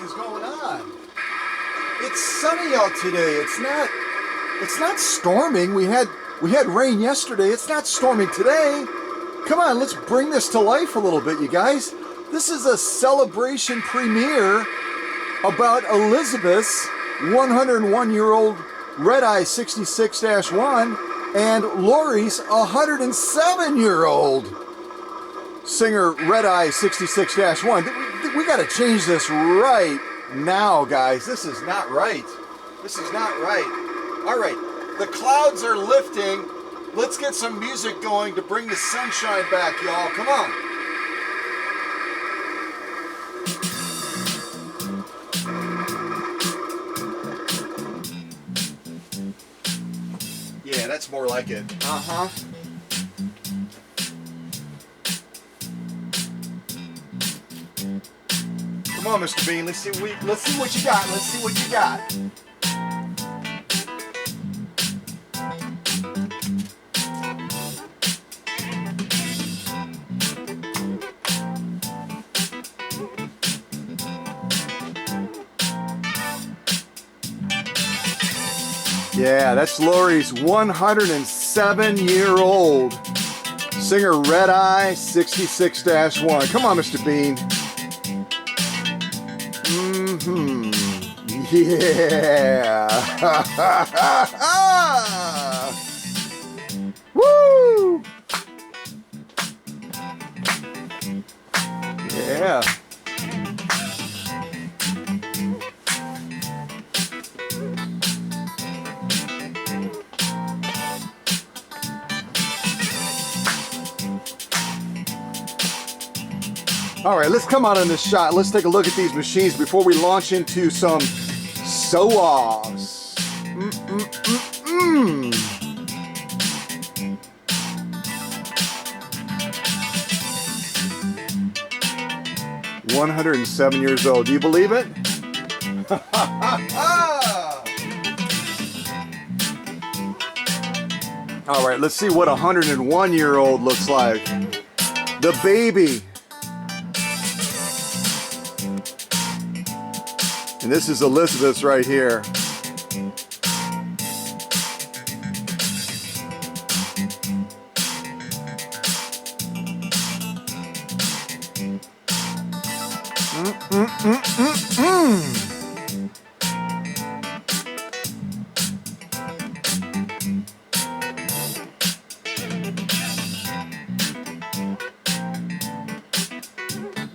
is going on? It's sunny out today. It's not storming. We had rain yesterday. It's not storming today. Come on, let's bring this to life a little bit, you guys. This is a celebration premiere about Elizabeth's 101-year-old RedEyes 66-1 and Laurie's 107-year-old singer RedEyes 66-1. We got to change this right now, guys. This is not right. This is not right. All right, the clouds are lifting. Let's get some music going to bring the sunshine back, y'all. Come on. Yeah, that's more like it. Uh-huh. Come on, Mr. Bean. Let's see what you got. Let's see what you got. Yeah, that's Laurie's 107-year-old singer RedEyes 66-1. Come on, Mr. Bean. Yeah. Woo! Yeah. All right, let's come out on this shot. Let's take a look at these machines before we launch into some sew-offs. 107 years old. Do you believe it? All right, let's see what a 101-year-old looks like. The baby. And this is Elizabeth's right here.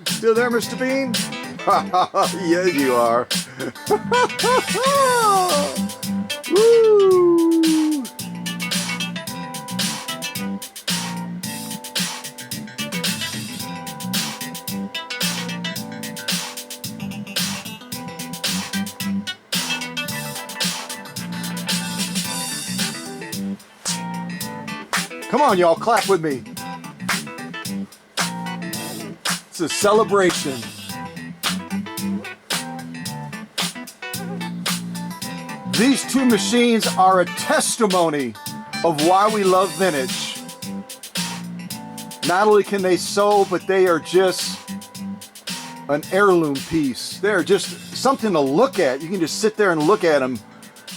Still there, Mr. Bean? Yeah, you are. Woo! Come on, y'all, clap with me. It's a celebration. These two machines are a testimony of why we love vintage. Not only can they sew, but they are just an heirloom piece. They're just something to look at. You can just sit there and look at them,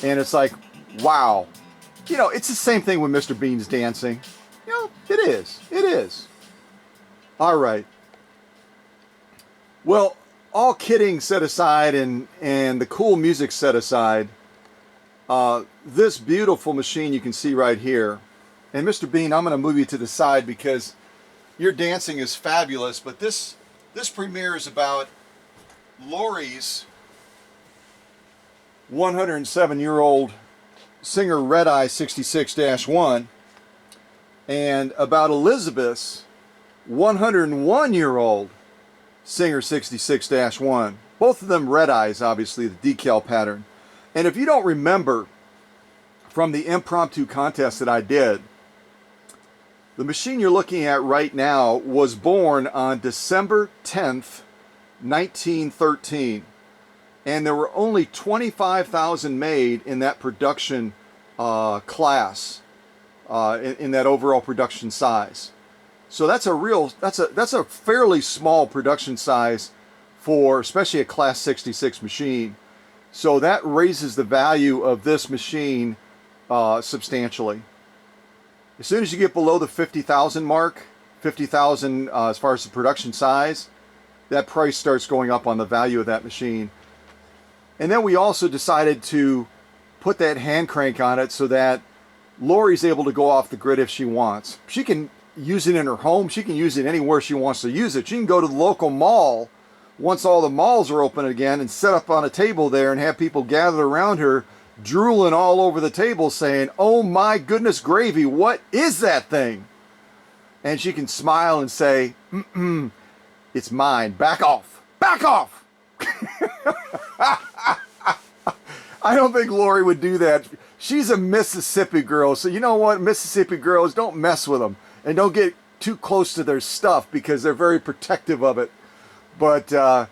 and it's like, wow. You know, it's the same thing with Mr. Bean's dancing. You know, it is. It is. All right. Well, all kidding set aside and the cool music set aside, this beautiful machine you can see right here, and Mr. Bean, I'm going to move you to the side because your dancing is fabulous, but this premiere is about Laurie's 107-year-old singer RedEyes 66-1 and about Elizabeth's 101-year-old singer 66-1. Both of them RedEyes, obviously, the decal pattern. And if you don't remember from the impromptu contest that I did, the machine you're looking at right now was born on December 10th, 1913. And there were only 25,000 made in that production class, in that overall production size. So that's a fairly small production size for especially a Class 66 machine. So that raises the value of this machine substantially. As soon as you get below the 50,000 mark, 50,000 as far as the production size, that price starts going up on the value of that machine. And then we also decided to put that hand crank on it so that Laurie's able to go off the grid if she wants. She can use it in her home. She can use it anywhere she wants to use it. She can go to the local mall once all the malls are open again and set up on a table there and have people gathered around her drooling all over the table saying, "Oh my goodness gravy, what is that thing?" And she can smile and say, "It's mine. Back off. Back off." I don't think Laurie would do that. She's a Mississippi girl. So you know what? Mississippi girls, don't mess with them. And don't get too close to their stuff because they're very protective of it. But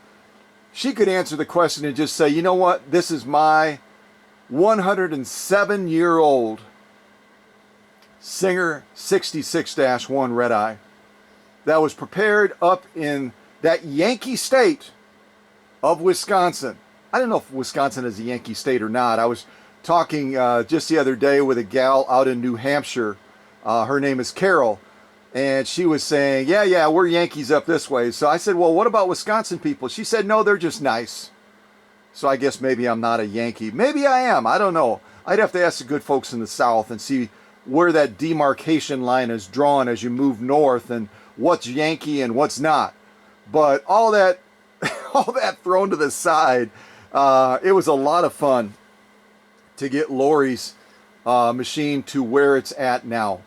she could answer the question and just say, "You know what? This is my 107-year-old Singer 66-1 RedEye that was prepared up in that Yankee state of Wisconsin." I don't know if Wisconsin is a Yankee state or not. I was talking just the other day with a gal out in New Hampshire. Her name is Carol. And she was saying, yeah, we're Yankees up this way. So I said, "Well, what about Wisconsin people?" She said, "No, they're just nice." So I guess maybe I'm not a Yankee. Maybe I am. I don't know. I'd have to ask the good folks in the South and see where that demarcation line is drawn as you move north and what's Yankee and what's not. But all that, all that thrown to the side, it was a lot of fun to get Laurie's machine to where it's at now.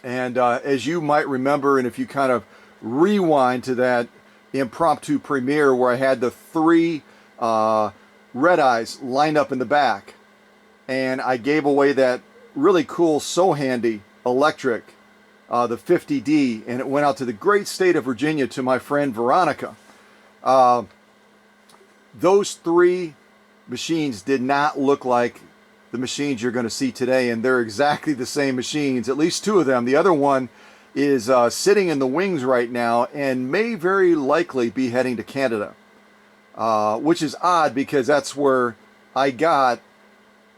And as you might remember, and if you kind of rewind to that impromptu premiere where I had the 3 RedEyes lined up in the back, and I gave away that really cool So Handy electric, the 50D, and it went out to the great state of Virginia to my friend Veronica. Those 3 machines did not look like the machines you're going to see today, and they're exactly the same machines, at least 2 of them. The other one is sitting in the wings right now and may very likely be heading to Canada, which is odd because that's where I got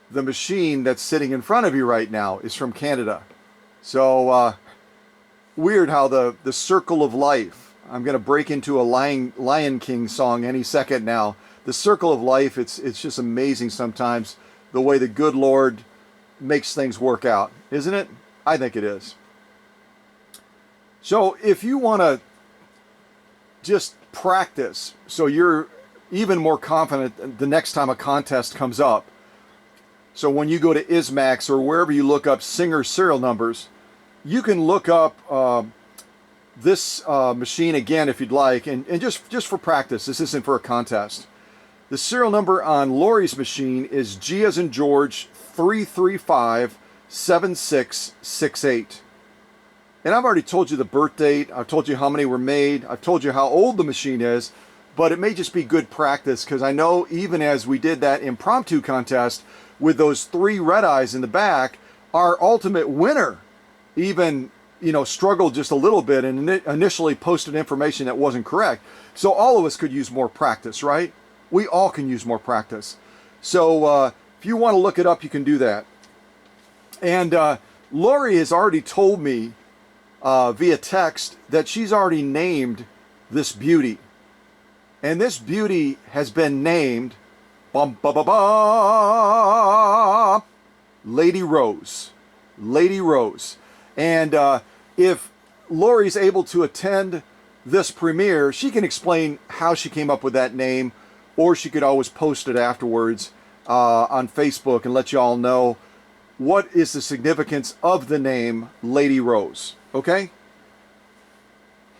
the machine that's sitting in front of you right now is from Canada. So weird how the circle of life. I'm going to break into a Lion King song any second now. The circle of life, it's just amazing sometimes the way the good Lord makes things work out, isn't it? I think it is. So if you want to just practice so you're even more confident the next time a contest comes up, so when you go to ISMAX or wherever you look up Singer serial numbers, you can look up this machine again if you'd like, and just for practice. This isn't for a contest. The serial number on Laurie's machine is G as in George 3357668. And I've already told you the birth date. I've told you how many were made. I've told you how old the machine is. But it may just be good practice because I know even as we did that impromptu contest with those 3 RedEyes in the back, our ultimate winner even struggled just a little bit and initially posted information that wasn't correct. So all of us could use more practice, right? We all can use more practice. So if you want to look it up, you can do that. And Laurie has already told me via text that she's already named this beauty. And this beauty has been named Lady Rose. Lady Rose. And if Laurie's able to attend this premiere, she can explain how she came up with that name, or she could always post it afterwards on Facebook and let you all know what is the significance of the name Lady Rose. Okay?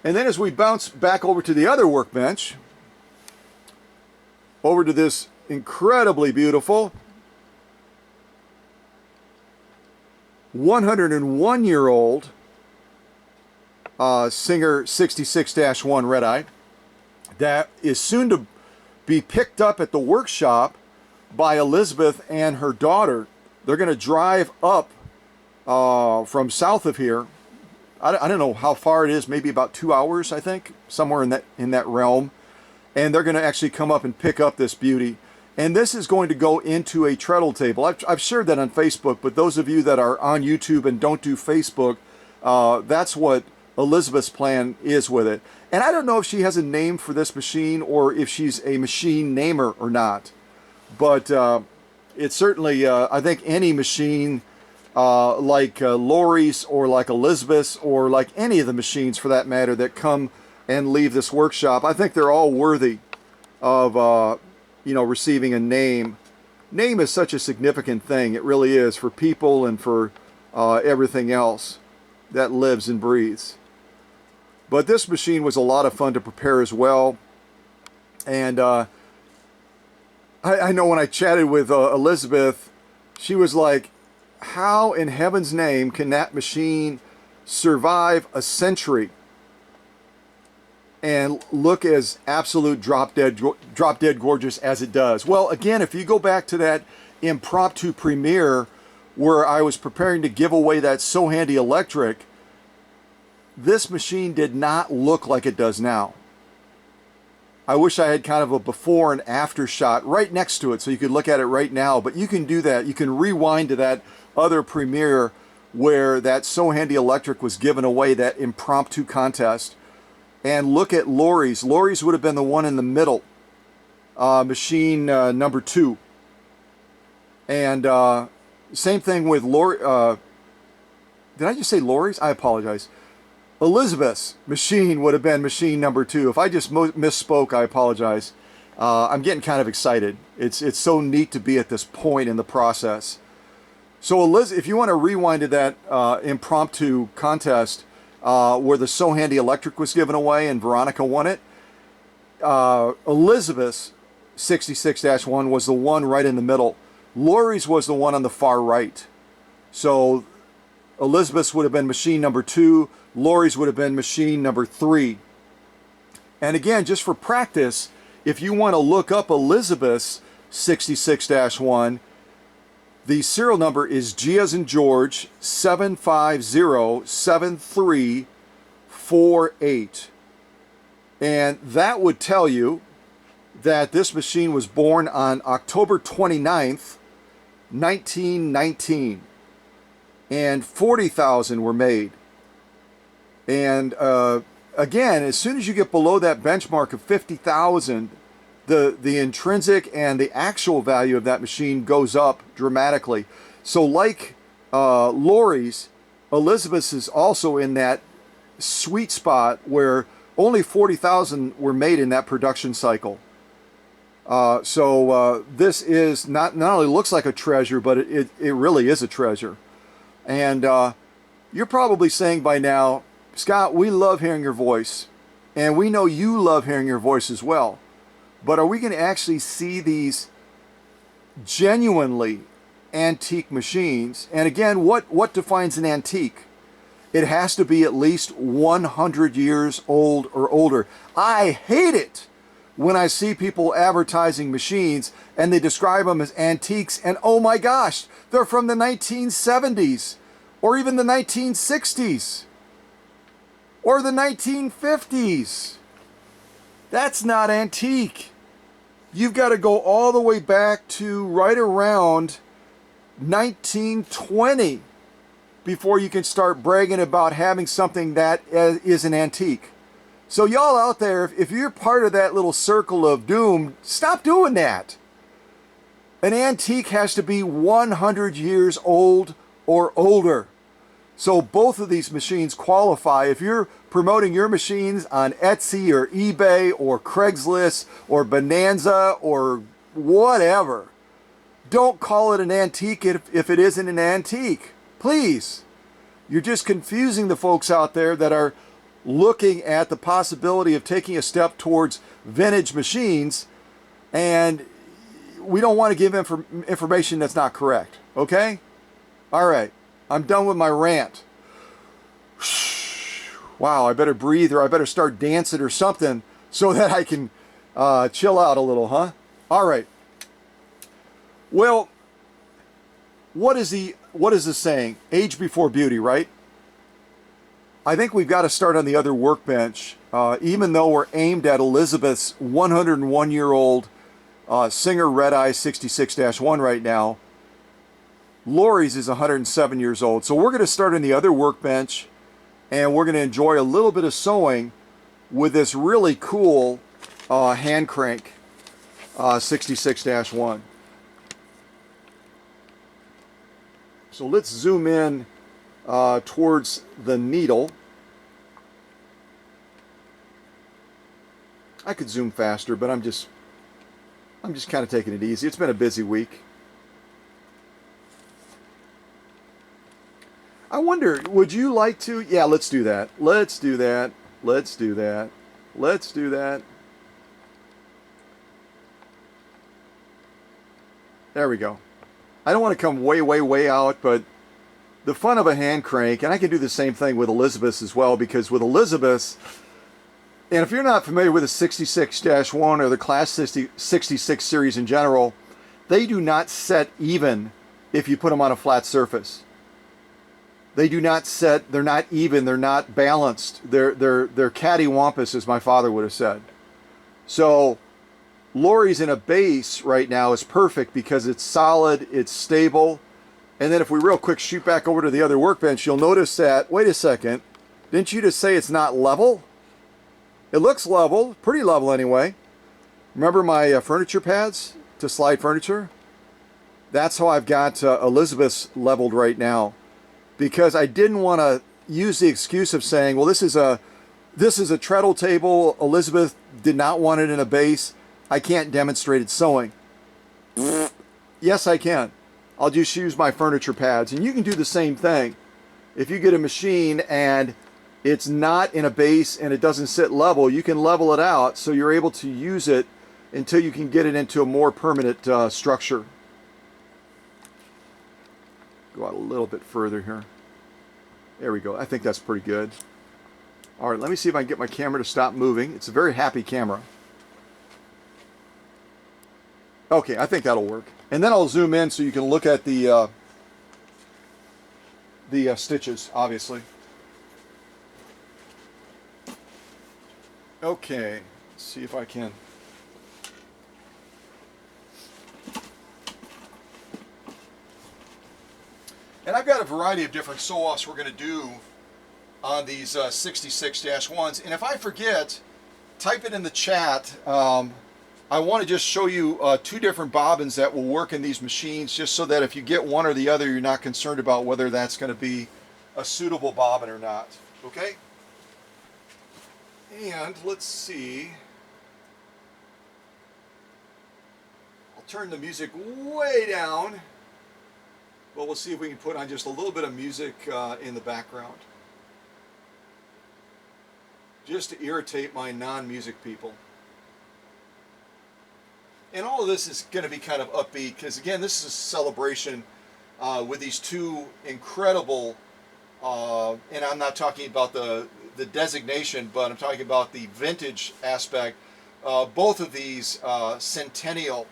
And then as we bounce back over to the other workbench, over to this incredibly beautiful 101-year-old Singer 66-1 RedEye that is soon to be picked up at the workshop by Elizabeth and her daughter. They're going to drive up from south of here. I don't know how far it is, maybe about 2 hours, I think, somewhere in that realm. and they're going to actually come up and pick up this beauty. And this is going to go into a treadle table. I've shared that on Facebook, but those of you that are on YouTube and don't do Facebook, that's what Elizabeth's plan is with it. And I don't know if she has a name for this machine or if she's a machine namer or not. But it's certainly, I think any machine like Laurie's or like Elizabeth's or like any of the machines for that matter that come and leave this workshop, I think they're all worthy of receiving a name. Name is such a significant thing. It really is, for people and for everything else that lives and breathes. But this machine was a lot of fun to prepare as well. And I know when I chatted with Elizabeth, she was like, how in heaven's name can that machine survive a century and look as absolute drop dead gorgeous as it does? Well, again, if you go back to that impromptu premiere where I was preparing to give away that So Handy electric, this machine did not look like it does now. I wish I had kind of a before and after shot right next to it so you could look at it right now, but you can do that. You can rewind to that other premiere where that So Handy electric was given away, that impromptu contest, and look at Laurie's. Laurie's would have been the one in the middle, machine number 2. And same thing with Laurie. Did I just say Laurie's? I apologize. Elizabeth's machine would have been machine number 2. If I just misspoke, I apologize. I'm getting kind of excited. It's so neat to be at this point in the process. So if you want to rewind to that impromptu contest where the So Handy electric was given away and Veronica won it, Elizabeth's 66-1 was the one right in the middle. Laurie's was the one on the far right. So Elizabeth's would have been machine number 2. Laurie's would have been machine number 3. And again, just for practice, if you want to look up Elizabeth's 66-1, the serial number is G as in George 7507348. And that would tell you that this machine was born on October 29th, 1919. And 40,000 were made. And again, as soon as you get below that benchmark of 50,000, the intrinsic and the actual value of that machine goes up dramatically. So like Laurie's, Elizabeth's is also in that sweet spot where only 40,000 were made in that production cycle. So this is not only looks like a treasure, but it really is a treasure. And you're probably saying by now, Scott, we love hearing your voice, and we know you love hearing your voice as well. But are we going to actually see these genuinely antique machines? And again, what defines an antique? It has to be at least 100 years old or older. I hate it when I see people advertising machines and they describe them as antiques, and oh my gosh, they're from the 1970s or even the 1960s. Or the 1950s. That's not antique. You've got to go all the way back to right around 1920 before you can start bragging about having something that is an antique. So y'all out there, if you're part of that little circle of doom, stop doing that. An antique has to be 100 years old or older. So both of these machines qualify. If you're promoting your machines on Etsy or eBay or Craigslist or Bonanza or whatever, don't call it an antique if it isn't an antique. Please. You're just confusing the folks out there that are looking at the possibility of taking a step towards vintage machines, and we don't want to give information that's not correct. Okay? All right. I'm done with my rant. Wow, I better breathe or I better start dancing or something so that I can chill out a little, huh? All right. Well, what is the saying? Age before beauty, right? I think we've got to start on the other workbench even though we're aimed at Elizabeth's 101-year-old Singer RedEyes 66-1 right now, Laurie's is 107 years old. So we're going to start on the other workbench, and we're going to enjoy a little bit of sewing with this really cool hand crank 66-1. So let's zoom in towards the needle. I could zoom faster, but I'm just kind of taking it easy. It's been a busy week. I wonder, would you like to? Yeah, let's do that. Let's do that. Let's do that. Let's do that. There we go. I don't want to come way, way, way out, but the fun of a hand crank, and I can do the same thing with Elizabeth's as well, because with Elizabeth's, and if you're not familiar with the 66-1 or the Class 66 series in general, they do not set even if you put them on a flat surface. They do not set, they're not even, they're not balanced. They're cattywampus, as my father would have said. So Laurie's in a base right now is perfect because it's solid, it's stable. And then if we real quick shoot back over to the other workbench, you'll notice that, wait a second, didn't you just say it's not level? It looks level, pretty level anyway. Remember my furniture pads to slide furniture? That's how I've got Elizabeth's leveled right now, because I didn't want to use the excuse of saying, well, this is a treadle table. Elizabeth did not want it in a base. I can't demonstrate it sewing. Yes, I can. I'll just use my furniture pads, and you can do the same thing. If you get a machine and it's not in a base and it doesn't sit level, you can level it out so you're able to use it until you can get it into a more permanent structure. Go out a little bit further here. There we go. I think that's pretty good. All right, let me see if I can get my camera to stop moving. It's a very happy camera. Okay, I think that'll work. And then I'll zoom in so you can look at the stitches, obviously. Okay, let's see if I can. And I've got a variety of different sew-offs we're going to do on these 66-1s. And if I forget, type it in the chat. I want to just show you two different bobbins that will work in these machines, just so that if you get one or the other, you're not concerned about whether that's going to be a suitable bobbin or not. Okay? And let's see. I'll turn the music way down. But we'll see if we can put on just a little bit of music in the background, just to irritate my non-music people. And all of this is going to be kind of upbeat because, again, this is a celebration with these two incredible, and I'm not talking about the designation, but I'm talking about the vintage aspect. Both of these Centennial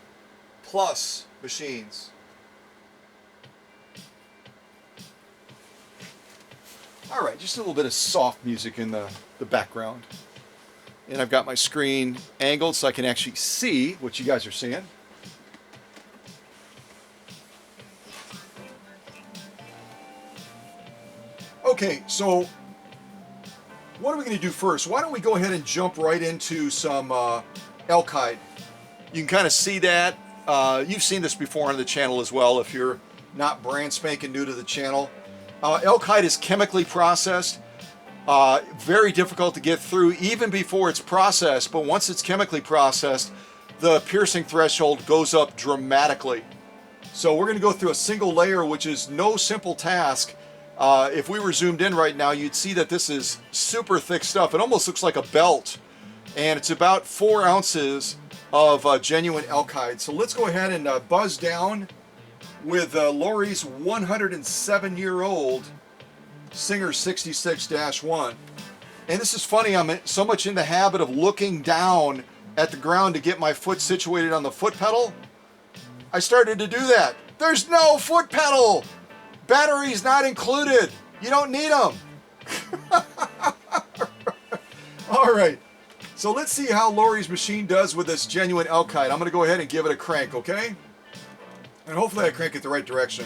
Plus machines. All right, just a little bit of soft music in the background. And I've got my screen angled so I can actually see what you guys are seeing. Okay, so what are we going to do first? Why don't we go ahead and jump right into some elk hide. You can kind of see that. You've seen this before on the channel as well if you're not brand spanking new to the channel. Elk hide is chemically processed. Very difficult to get through even before it's processed, but once it's chemically processed, the piercing threshold goes up dramatically. So we're going to go through a single layer, which is no simple task. If we were zoomed in right now, you'd see that this is super thick stuff. It almost looks like a belt, and it's about 4 ounces of genuine elk hide. So let's go ahead and buzz down with Laurie's 107-year-old Singer 66-1. And this is funny, I'm so much in the habit of looking down at the ground to get my foot situated on the foot pedal. I started to do that. There's no foot pedal! Batteries not included. You don't need them. All right. So let's see how Laurie's machine does with this genuine Alkyd. I'm going to go ahead and give it a crank, okay? And hopefully I crank it the right direction.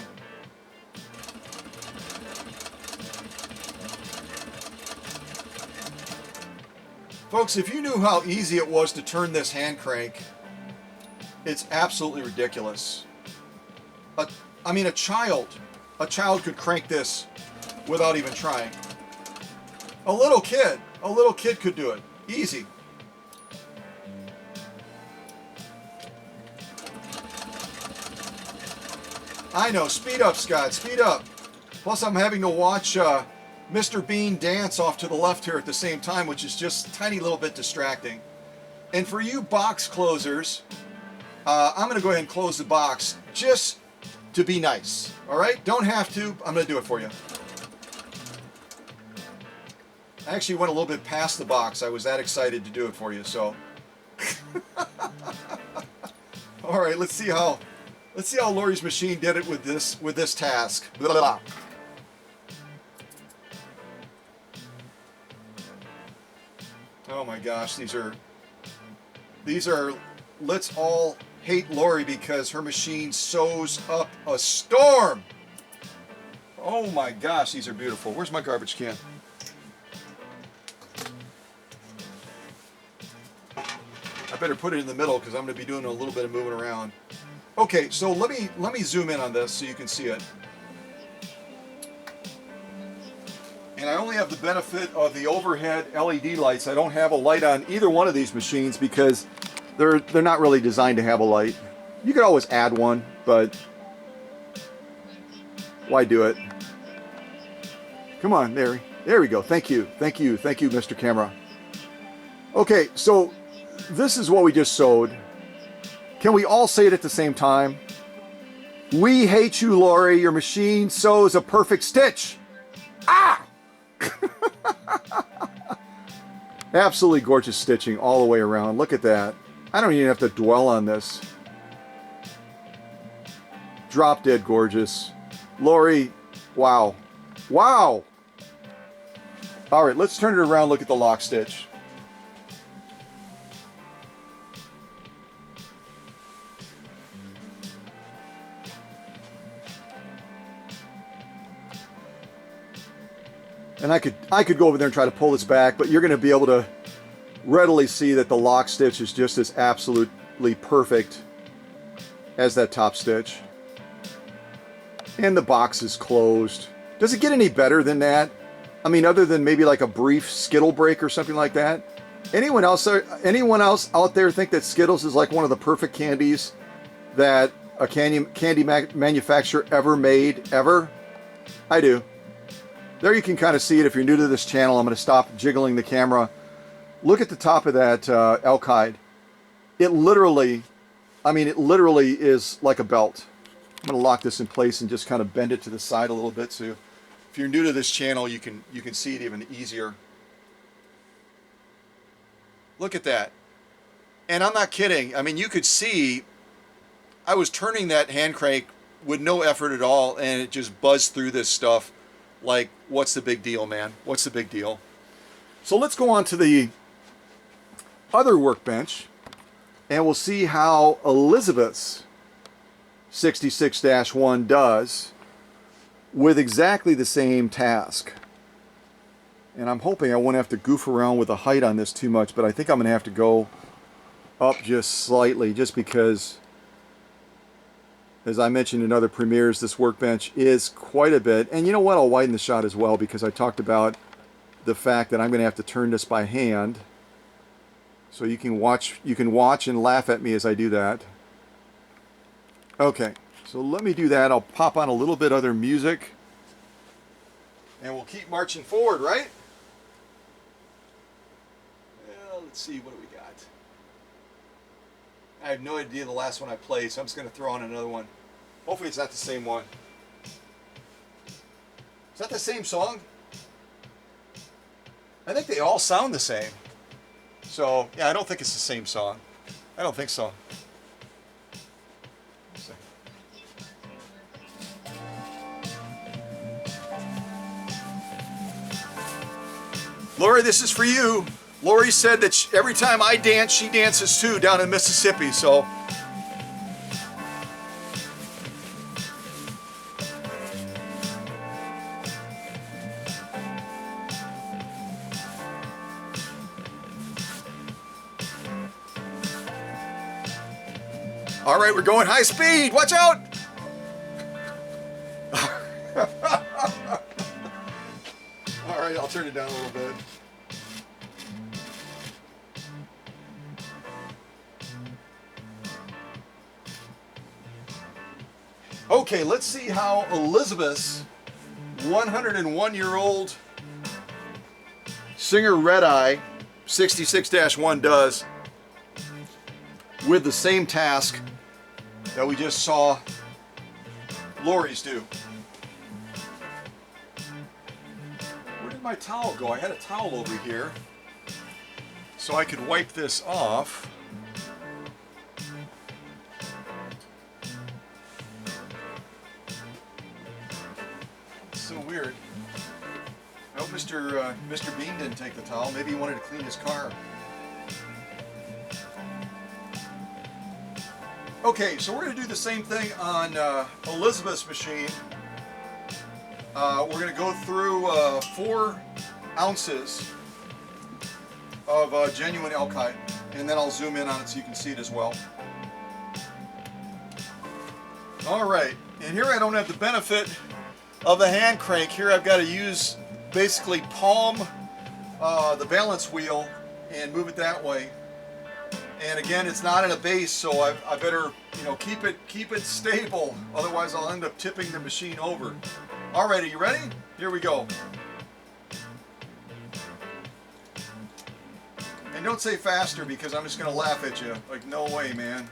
Folks, if you knew how easy it was to turn this hand crank, it's absolutely ridiculous. I mean, a child could crank this without even trying. A little kid could do it. Easy. I know, speed up, Scott, speed up. Plus I'm having to watch Mr. Bean dance off to the left here at the same time, which is just a tiny little bit distracting. And for you box closers, I'm going to go ahead and close the box just to be nice. All right? Don't have to. I'm going to do it for you. I actually went a little bit past the box. I was that excited to do it for you, so. All right, let's see how Laurie's machine did it with this task. Blah, blah, blah. Oh my gosh, these are let's all hate Laurie because her machine sews up a storm. Oh my gosh, these are beautiful. Where's my garbage can? I better put it in the middle because I'm going to be doing a little bit of moving around. Okay, so let me zoom in on this so you can see it. And I only have the benefit of the overhead LED lights. I don't have a light on either one of these machines because they're not really designed to have a light. You could always add one, but why do it? Come on, there we go. Thank you, Mr. Camera. Okay, so this is what we just sewed. Can we all say it at the same time? We hate you, Laurie. Your machine sews a perfect stitch. Ah! Absolutely gorgeous stitching all the way around. Look at that. I don't even have to dwell on this. Drop dead gorgeous. Laurie, wow. Wow! All right, let's turn it around, look at the lock stitch. And I could go over there and try to pull this back, but you're going to be able to readily see that the lock stitch is just as absolutely perfect as that top stitch. And the box is closed. Does it get any better than that? I mean, other than maybe like a brief Skittle break or something like that? Anyone else out there think that Skittles is like one of the perfect candies that a candy manufacturer ever made, ever? I do. There you can kind of see it. If you're new to this channel, I'm going to stop jiggling the camera. Look at the top of that Alkyd. It literally is like a belt. I'm going to lock this in place and just kind of bend it to the side a little bit so if you're new to this channel, you can see it even easier. Look at that. And I'm not kidding. I mean, you could see I was turning that hand crank with no effort at all, and it just buzzed through this stuff. Like, what's the big deal, man? What's the big deal? So let's go on to the other workbench, and we'll see how Elizabeth's 66-1 does with exactly the same task. And I'm hoping I won't have to goof around with the height on this too much, but I think I'm going to have to go up just slightly, just because, as I mentioned in other premieres, this workbench is quite a bit. And you know what? I'll widen the shot as well because I talked about the fact that I'm going to have to turn this by hand. So you can watch and laugh at me as I do that. Okay, so let me do that. I'll pop on a little bit other music. And we'll keep marching forward, right? Well, let's see, what do we got? I have no idea the last one I played, so I'm just going to throw on another one. Hopefully it's not the same one. Is that the same song? I think they all sound the same. So, yeah, I don't think it's the same song. I don't think so. Laurie, this is for you. Laurie said that every time I dance, she dances too down in Mississippi, so. All right, we're going high speed. Watch out. All right, I'll turn it down a little bit. Okay, let's see how Elizabeth's 101-year-old Singer RedEye 66-1 does with the same task that we just saw Laurie's do. Where did my towel go? I had a towel over here so I could wipe this off. It's so weird. I hope Mr. Bean didn't take the towel. Maybe he wanted to clean his car. Okay, so we're going to do the same thing on Elizabeth's machine. We're going to go through 4 ounces of genuine elkite, and then I'll zoom in on it so you can see it as well. Alright, and here I don't have the benefit of the hand crank. Here I've got to use, basically palm the balance wheel and move it that way. And again, it's not in a base, so I better, keep it stable. Otherwise, I'll end up tipping the machine over. All right, are you ready? Here we go. And don't say faster because I'm just gonna laugh at you. Like, no way, man.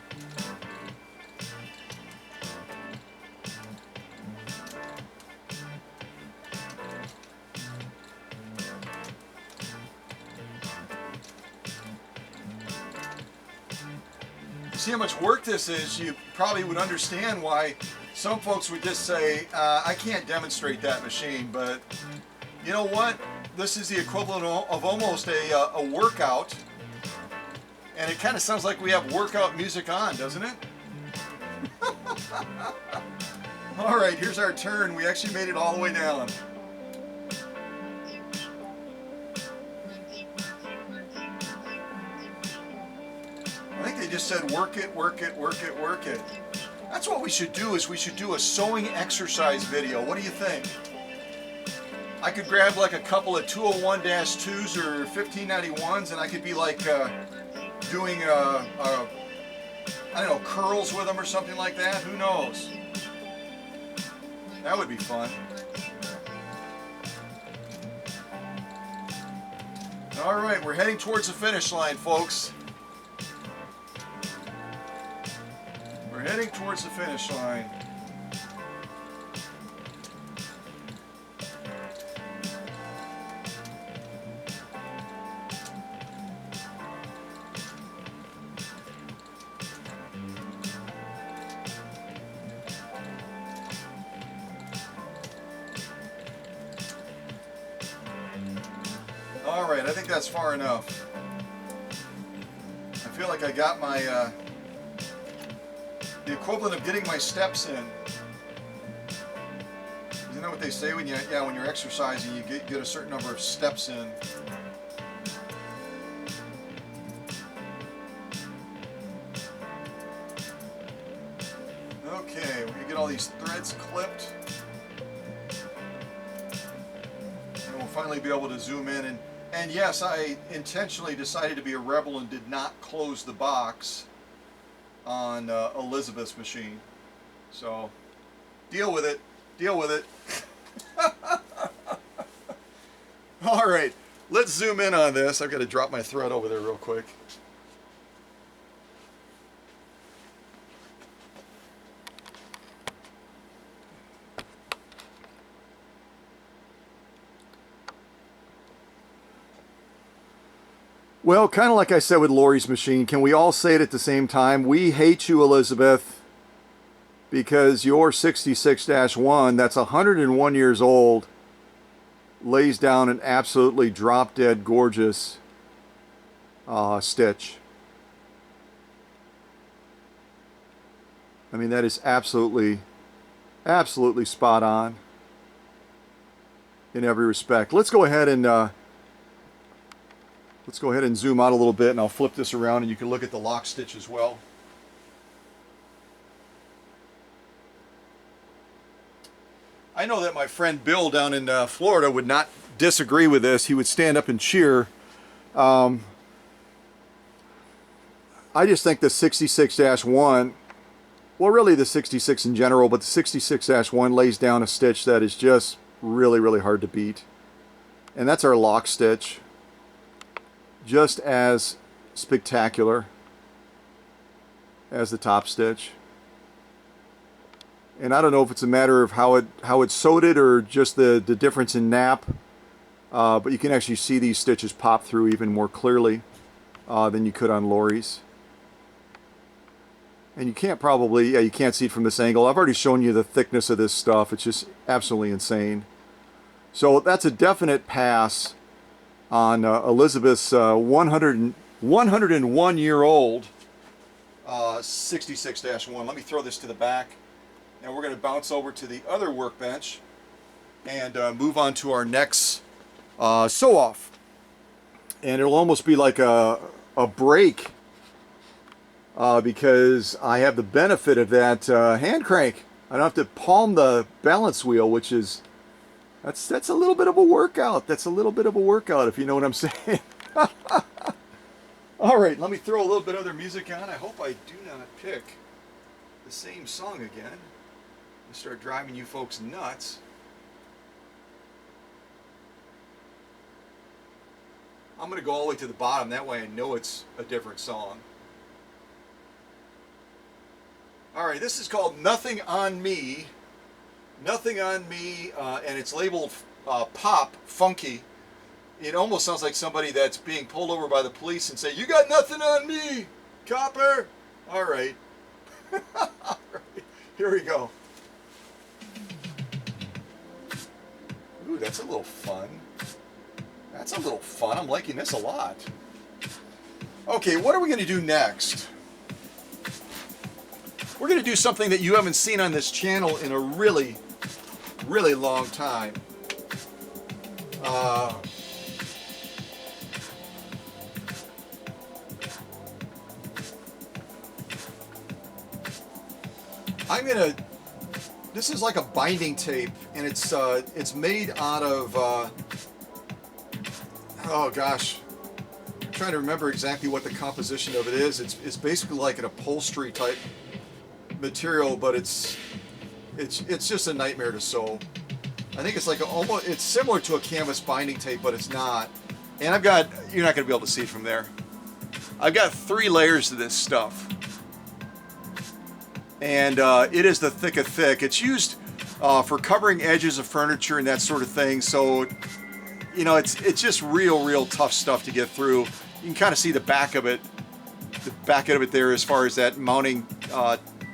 See how much work this is, you probably would understand why some folks would just say, I can't demonstrate that machine, but you know what? This is the equivalent of almost a workout, and it kind of sounds like we have workout music on, doesn't it? All right, here's our turn. We actually made it all the way down. I think they just said work it, work it, work it, work it. That's what we should do, is we should do a sewing exercise video. What do you think? I could grab like a couple of 201-2s or 1591s and I could be like doing, I don't know, curls with them or something like that. Who knows? That would be fun. All right, we're heading towards the finish line, folks. We're heading towards the finish line. All right, I think that's far enough. I feel like I got my the equivalent of getting my steps in. Isn't that what they say when when you're exercising, you get a certain number of steps in? Okay, we're gonna get all these threads clipped, and we'll finally be able to zoom in. And yes, I intentionally decided to be a rebel and did not close the box on Elizabeth's machine. So, deal with it. Deal with it. All right, let's zoom in on this. I've got to drop my thread over there real quick. Well, kind of like I said with Laurie's machine, can we all say it at the same time? We hate you, Elizabeth, because your 66-1, that's 101 years old, lays down an absolutely drop-dead gorgeous stitch. I mean, that is absolutely spot on in every respect. Let's go ahead and zoom out a little bit, and I'll flip this around and you can look at the lock stitch as well. I know that my friend Bill down in Florida would not disagree with this. He would stand up and cheer. I just think the 66-1, well, really the 66 in general, but the 66-1 lays down a stitch that is just really hard to beat. And that's our lock stitch. Just as spectacular as the top stitch. And I don't know if it's a matter of how it sewed it or just the difference in nap, but you can actually see these stitches pop through even more clearly than you could on Laurie's. And you can't probably, yeah, you can't see it from this angle. I've already shown you the thickness of this stuff. It's just absolutely insane. So that's a definite pass on Elizabeth's 101-year-old 66-1. Let me throw this to the back. And we're going to bounce over to the other workbench and move on to our next sew-off. And it'll almost be like a break because I have the benefit of that hand crank. I don't have to palm the balance wheel, which is, that's a little bit of a workout. That's a little bit of a workout, if you know what I'm saying. All right, let me throw a little bit of other music on. I hope I do not pick the same song again. Start driving you folks nuts. I'm going to go all the way to the bottom. That way I know it's a different song. All right, this is called Nothing on Me. Nothing on Me, and it's labeled pop, funky. It almost sounds like somebody that's being pulled over by the police and say, "You got nothing on me, copper." All right. All right. Here we go. Ooh, that's a little fun. That's a little fun. I'm liking this a lot. Okay, what are we going to do next? We're going to do something that you haven't seen on this channel in a really long time. This is like a binding tape, and it's made out of, oh gosh, I'm trying to remember exactly what the composition of it is. It's basically like an upholstery type material, but it's just a nightmare to sew. I think it's like it's similar to a canvas binding tape, but it's not. And you're not going to be able to see it from there. I've got 3 layers of this stuff. And it is the thick of thick. It's used for covering edges of furniture and that sort of thing. So, you know, it's just real tough stuff to get through. You can kind of see the back of it there as far as that mounting.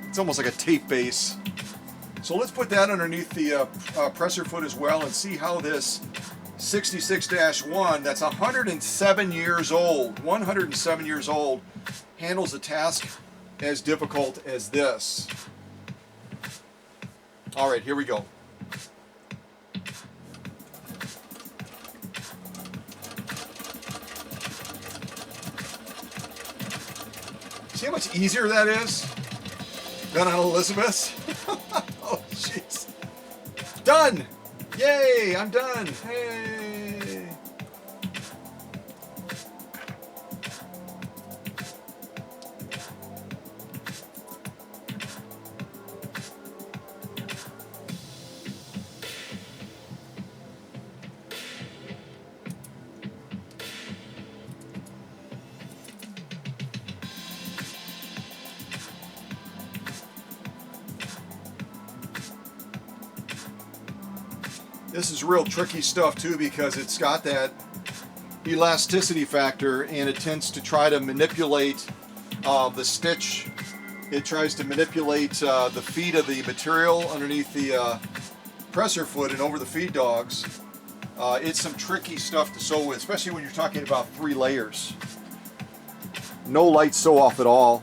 It's almost like a tape base. So let's put that underneath the presser foot as well and see how this 66-1, that's 107 years old, handles a task as difficult as this. All right, here we go. See how much easier that is than on Elizabeth's? Oh, jeez. Done! Yay, I'm done. Hey! This is real tricky stuff too, because it's got that elasticity factor and it tends to try to manipulate the stitch. It tries to manipulate the feed of the material underneath the presser foot and over the feed dogs. It's some tricky stuff to sew with, especially when you're talking about 3 layers. No light sew off at all.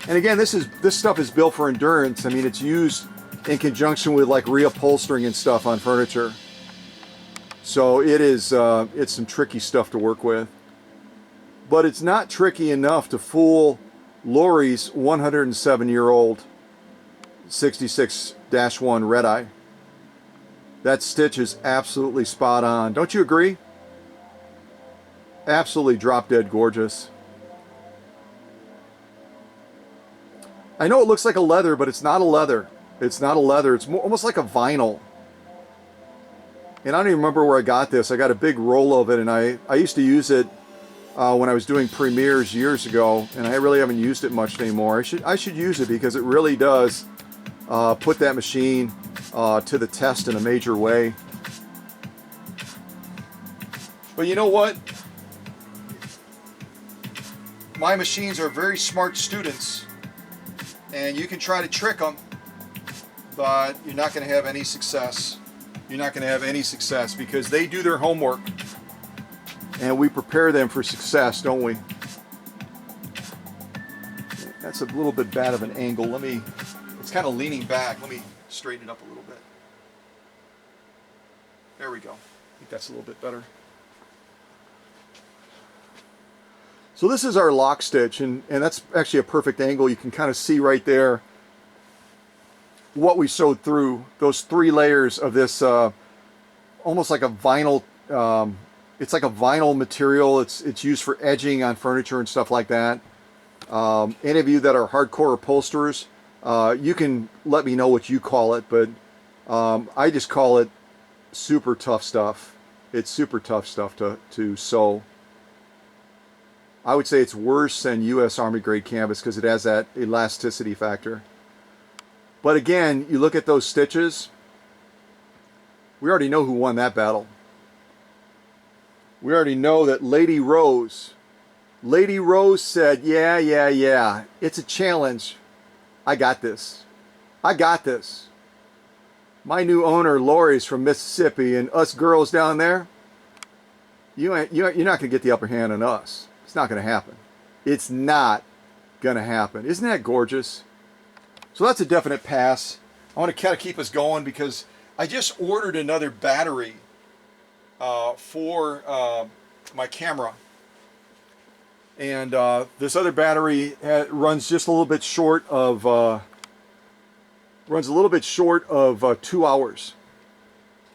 And again, this stuff is built for endurance. I mean, it's used in conjunction with like reupholstering and stuff on furniture. So it is, it's some tricky stuff to work with. But it's not tricky enough to fool Laurie's 107-year-old 66-1 RedEye. That stitch is absolutely spot on. Don't you agree? Absolutely drop dead gorgeous. I know it looks like a leather, but it's not a leather. It's not a leather. It's almost like a vinyl. And I don't even remember where I got this. I got a big roll of it, and I used to use it when I was doing premieres years ago, and I really haven't used it much anymore. I should use it because it really does put that machine to the test in a major way. But you know what? My machines are very smart students, and you can try to trick them, but you're not going to have any success. You're not going to have any success because they do their homework, and we prepare them for success, don't we? That's a little bit bad of an angle. It's kind of leaning back. Let me straighten it up a little bit. There we go. I think that's a little bit better. So this is our lock stitch, and that's actually a perfect angle. You can kind of see right there what we sewed through, those 3 layers of this almost like a vinyl, it's like a vinyl material. It's used for edging on furniture and stuff like that. Any of you that are hardcore upholsterers, you can let me know what you call it, but I just call it super tough stuff. It's super tough stuff to sew. I would say it's worse than U.S. Army grade canvas because it has that elasticity factor. But again, you look at those stitches, we already know who won that battle. We already know that Lady Rose said, yeah, it's a challenge. I got this. I got this. My new owner, Laurie's from Mississippi, and us girls down there, you're not going to get the upper hand on us. It's not going to happen. It's not going to happen. Isn't that gorgeous? So that's a definite pass. I want to kind of keep us going because I just ordered another battery for my camera. And this other battery runs just a little bit short of 2 hours,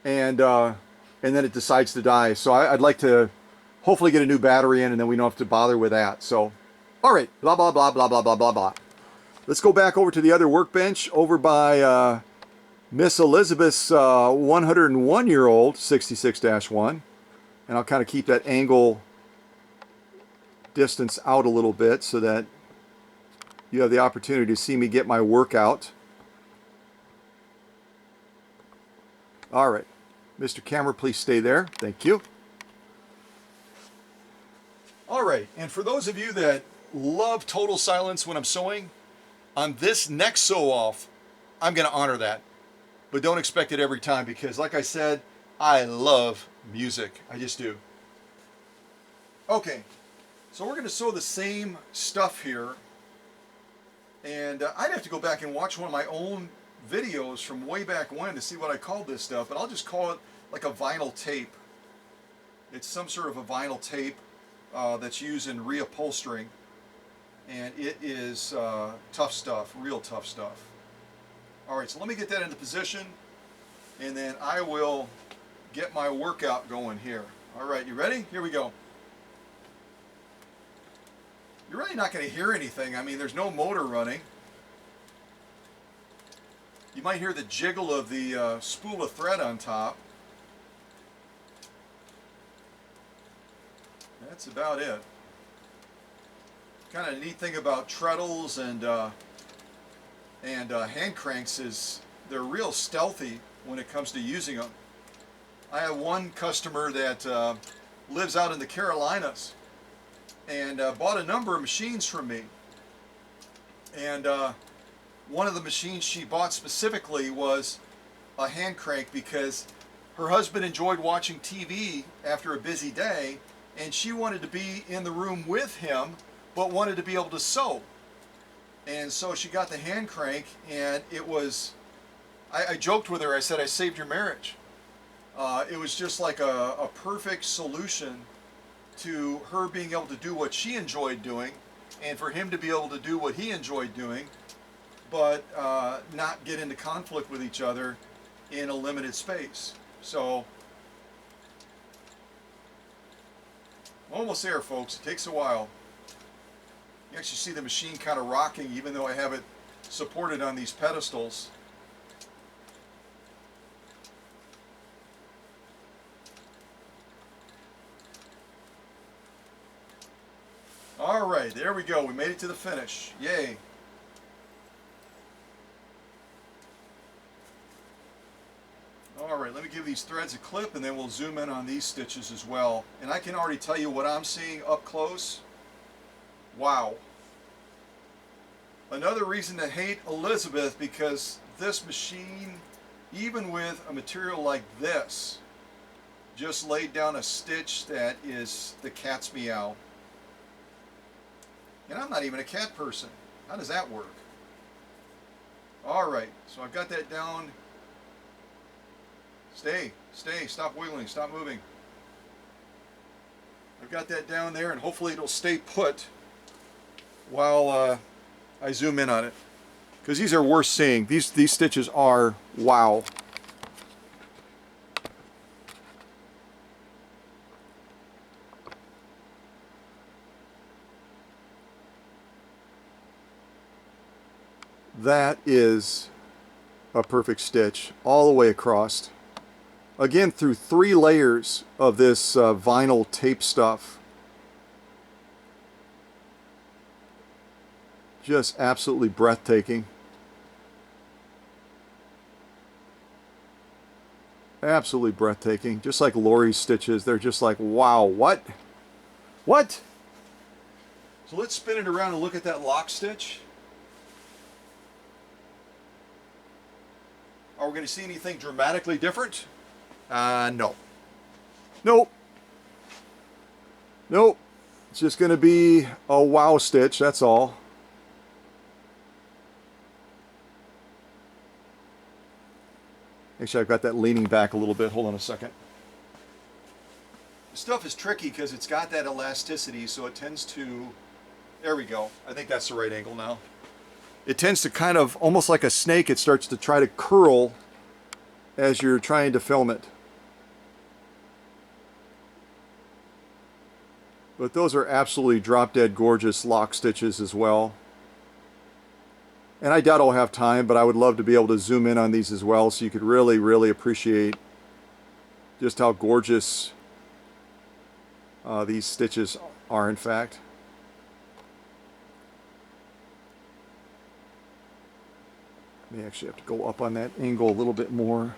and then it decides to die. So I'd like to hopefully get a new battery in, and then we don't have to bother with that. So, all right, blah blah blah blah blah blah blah blah. Let's go back over to the other workbench over by Miss Elizabeth's 101-year-old 66-1, and I'll kind of keep that angle distance out a little bit so that you have the opportunity to see me get my workout. All right, Mr. Camera, please stay there. Thank you. All right, and for those of you that love total silence when I'm sewing, on this next sew off, I'm going to honor that. But don't expect it every time because, like I said, I love music. I just do. Okay, so we're going to sew the same stuff here. And I'd have to go back and watch one of my own videos from way back when to see what I called this stuff. But I'll just call it like a vinyl tape. It's some sort of a vinyl tape that's used in reupholstering. And it is tough stuff, real tough stuff. All right, so let me get that into position, and then I will get my workout going here. All right, you ready? Here we go. You're really not going to hear anything. I mean, there's no motor running. You might hear the jiggle of the spool of thread on top. That's about it. Kind of neat thing about treadles and hand cranks is they're real stealthy when it comes to using them. I have one customer that lives out in the Carolinas and bought a number of machines from me. And one of the machines she bought specifically was a hand crank because her husband enjoyed watching TV after a busy day, and she wanted to be in the room with him but wanted to be able to sew. And so she got the hand crank, and it was, I joked with her, I said, I saved your marriage. It was just like a perfect solution to her being able to do what she enjoyed doing, and for him to be able to do what he enjoyed doing, but not get into conflict with each other in a limited space. So, almost there, folks. It takes a while. You actually see the machine kind of rocking, even though I have it supported on these pedestals. All right, there we go. We made it to the finish. Yay. All right, let me give these threads a clip, and then we'll zoom in on these stitches as well. And I can already tell you what I'm seeing up close. Wow. Another reason to hate Elizabeth, because this machine, even with a material like this, just laid down a stitch that is the cat's meow. And I'm not even a cat person. How does that work? All right, so I've got that down. Stay, stop wiggling, stop moving. I've got that down there, and hopefully it'll stay put while I zoom in on it. Because these are worth seeing. These stitches are wow. That is a perfect stitch all the way across. Again, through 3 layers of this vinyl tape stuff. Just absolutely breathtaking. Absolutely breathtaking. Just like Laurie's stitches, they're just like, wow, what? What? So let's spin it around and look at that lock stitch. Are we going to see anything dramatically different? No. Nope. Nope. It's just going to be a wow stitch, that's all. Actually, I've got that leaning back a little bit. Hold on a second. This stuff is tricky because it's got that elasticity, so it tends to... There we go. I think that's the right angle now. It tends to kind of, almost like a snake, it starts to try to curl as you're trying to film it. But those are absolutely drop-dead gorgeous lock stitches as well. And I doubt I'll have time, but I would love to be able to zoom in on these as well so you could really, really appreciate just how gorgeous these stitches are, in fact. May actually have to go up on that angle a little bit more.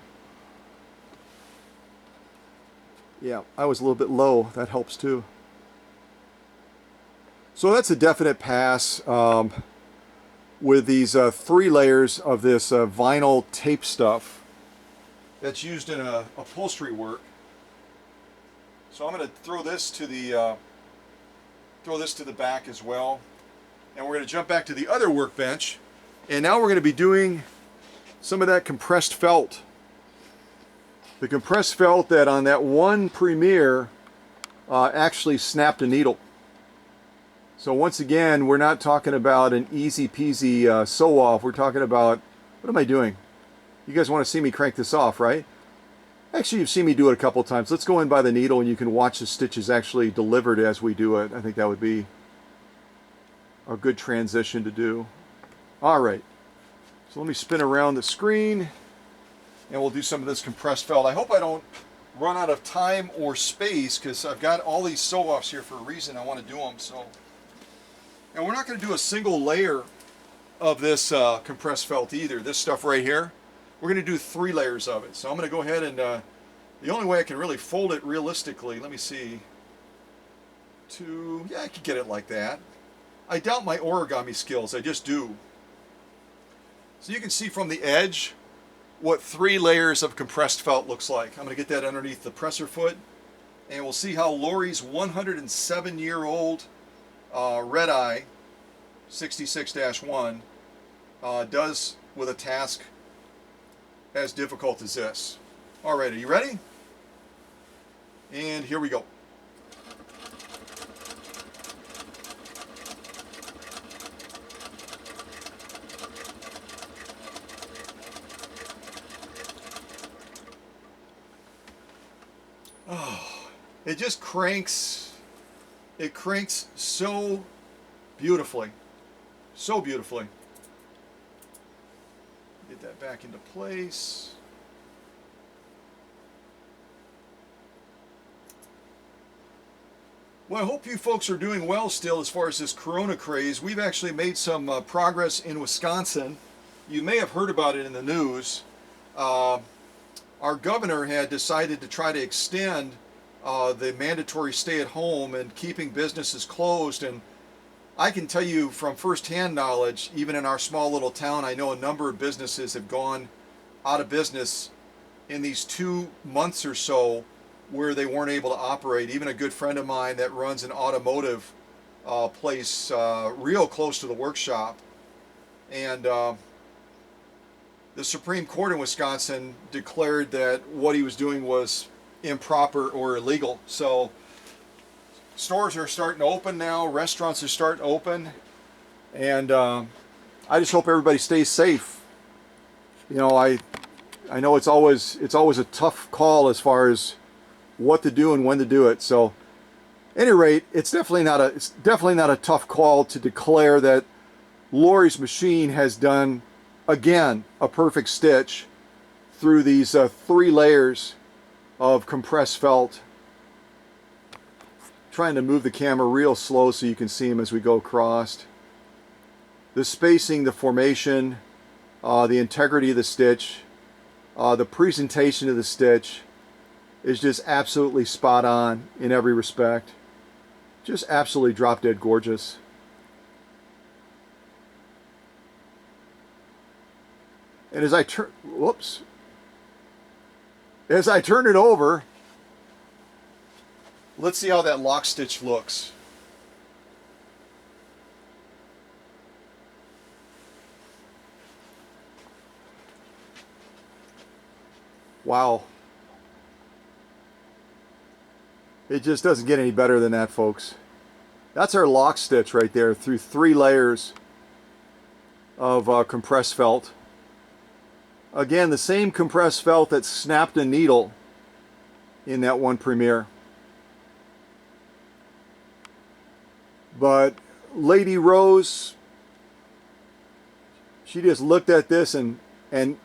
Yeah, I was a little bit low. That helps too. So that's a definite pass with these 3 layers of this vinyl tape stuff that's used in upholstery work. So I'm going to throw this to the back as well, and we're going to jump back to the other workbench. And now we're going to be doing some of that compressed felt. The compressed felt that on that one premiere actually snapped a needle. So once again, we're not talking about an easy peasy sew off. We're talking about, what am I doing? You guys want to see me crank this off, right? Actually, you've seen me do it a couple of times. Let's go in by the needle and you can watch the stitches actually delivered as we do it. I think that would be a good transition to do. All right. So let me spin around the screen and we'll do some of this compressed felt. I hope I don't run out of time or space because I've got all these sew-offs here for a reason. I want to do them. So, and we're not going to do a single layer of this compressed felt either. This stuff right here, we're going to do 3 layers of it. So I'm going to go ahead and the only way I can really fold it realistically, let me see, yeah, I could get it like that. I doubt my origami skills, I just do. So you can see from the edge what 3 layers of compressed felt looks like. I'm going to get that underneath the presser foot, and we'll see how Laurie's 107-year-old RedEye 66-1 does with a task as difficult as this. All right, are you ready? And here we go. Oh, it just cranks. It cranks so beautifully. So beautifully. Get that back into place. Well, I hope you folks are doing well still as far as this corona craze. We've actually made some progress in Wisconsin. You may have heard about it in the news. Our governor had decided to try to extend the mandatory stay-at-home and keeping businesses closed. And I can tell you from firsthand knowledge, even in our small little town, I know a number of businesses have gone out of business in these 2 months or so where they weren't able to operate. Even a good friend of mine that runs an automotive place real close to the workshop. And the Supreme Court in Wisconsin declared that what he was doing was improper or illegal. So stores are starting to open now, restaurants are starting to open, and I just hope everybody stays safe. You know, I know it's always a tough call as far as what to do and when to do it. So at any rate, it's definitely not a tough call to declare that Laurie's machine has done again a perfect stitch through these 3 layers of compressed felt. Trying to move the camera real slow so you can see them as we go across. The spacing, the formation, the integrity of the stitch, the presentation of the stitch is just absolutely spot on in every respect. Just absolutely drop dead gorgeous. And as I turn it over, let's see how that lock stitch looks. Wow. It just doesn't get any better than that, folks. That's our lock stitch right there through 3 layers of compressed felt. Again, the same compressed felt that snapped a needle in that one premiere. But Lady Rose, she just looked at this and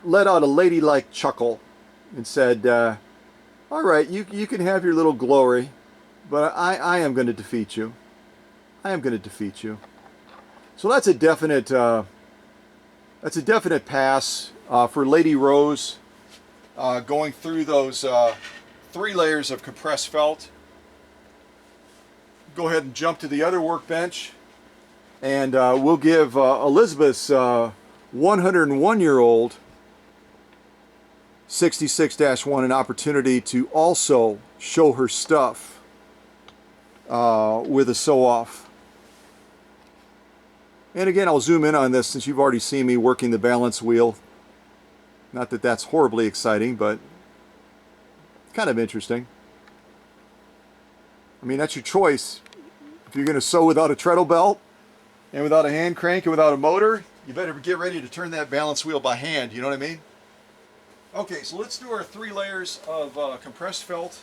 let out a ladylike chuckle and said, all right, you can have your little glory, but I am going to defeat you. I am going to defeat you. So that's a definite pass for Lady Rose, going through those 3 layers of compressed felt. Go ahead and jump to the other workbench, and we'll give Elizabeth's 101-year-old 66-1 an opportunity to also show her stuff with a sew-off. And again, I'll zoom in on this since you've already seen me working the balance wheel. Not that that's horribly exciting, but kind of interesting. I mean, that's your choice. If you're going to sew without a treadle belt and without a hand crank and without a motor, you better get ready to turn that balance wheel by hand, you know what I mean? Okay, so let's do our 3 layers of compressed felt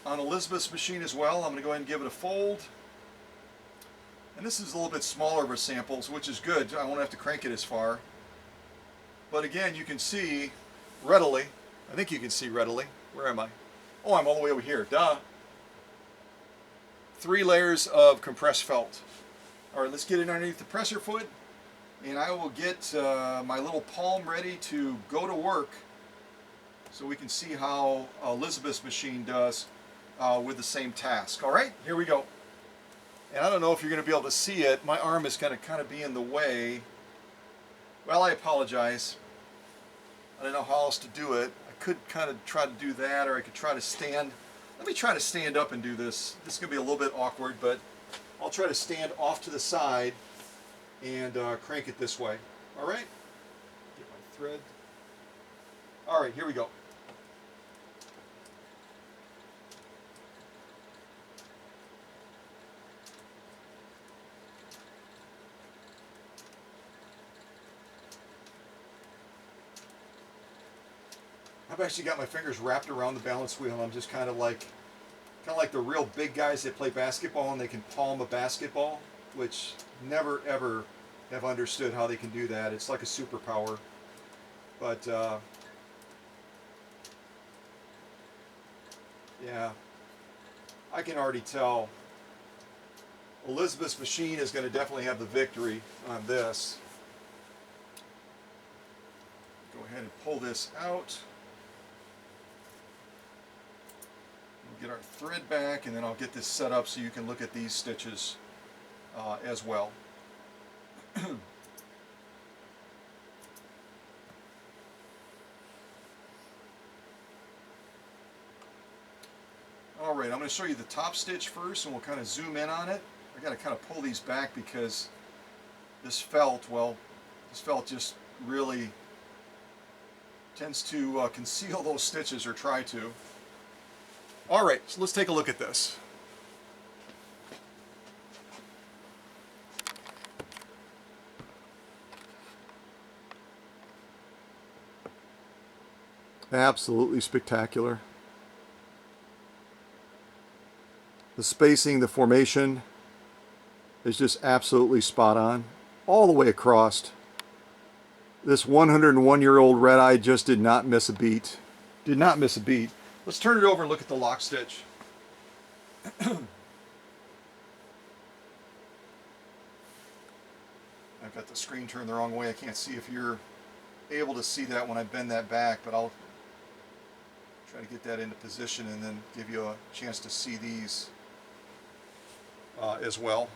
on Elizabeth's machine as well. I'm going to go ahead and give it a fold. And this is a little bit smaller of a sample, which is good. I won't have to crank it as far. But again, you can see readily, I think you can see readily. Where am I? Oh, I'm all the way over here. Duh. 3 layers of compressed felt. All right, let's get it underneath the presser foot, and I will get my little palm ready to go to work so we can see how Elizabeth's machine does with the same task. All right, here we go. And I don't know if you're going to be able to see it. My arm is going to kind of be in the way. Well, I apologize. I don't know how else to do it. I could kind of try to do that, or I could try to stand. Let me try to stand up and do this. This is going to be a little bit awkward, but I'll try to stand off to the side and crank it this way. All right? Get my thread. All right, here we go. I've actually got my fingers wrapped around the balance wheel, and I'm just kind of like the real big guys that play basketball and they can palm a basketball, which never ever have understood how they can do that. It's like a superpower. But yeah, I can already tell Elizabeth's machine is going to definitely have the victory on this. Go ahead and pull this out. We'll get our thread back, and then I'll get this set up so you can look at these stitches as well. All right, I'm going to show you the top stitch first, and we'll kind of zoom in on it. I got to kind of pull these back because this felt just really tends to conceal those stitches, or try to. All right, so let's take a look at this. Absolutely spectacular. The spacing, the formation is just absolutely spot on all the way across. This 101-year-old RedEye just did not miss a beat. Did not miss a beat. Let's turn it over and look at the lock stitch. I've got the screen turned the wrong way. I can't see if you're able to see that when I bend that back, but I'll try to get that into position and then give you a chance to see these as well.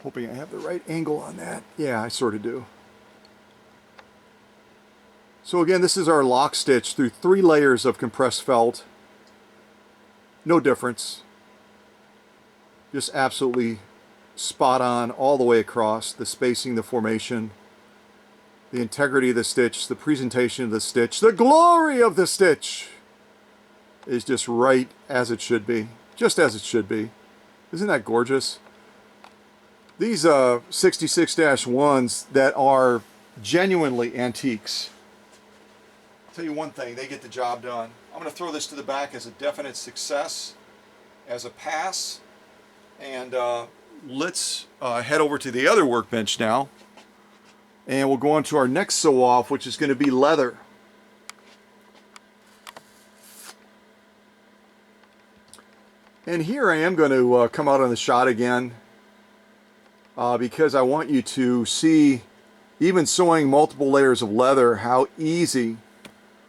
Hoping I have the right angle on that. Yeah, I sort of do. So again, this is our lock stitch through 3 layers of compressed felt. No difference. Just absolutely spot on all the way across. The spacing, the formation, the integrity of the stitch, the presentation of the stitch, the glory of the stitch is just right as it should be. Just as it should be. Isn't that gorgeous? These 66-1s that are genuinely antiques. I'll tell you one thing, they get the job done. I'm going to throw this to the back as a definite success, as a pass. And let's head over to the other workbench now. And we'll go on to our next sew-off, which is going to be leather. And here I am going to come out on the shot again because I want you to see, even sewing multiple layers of leather, how easy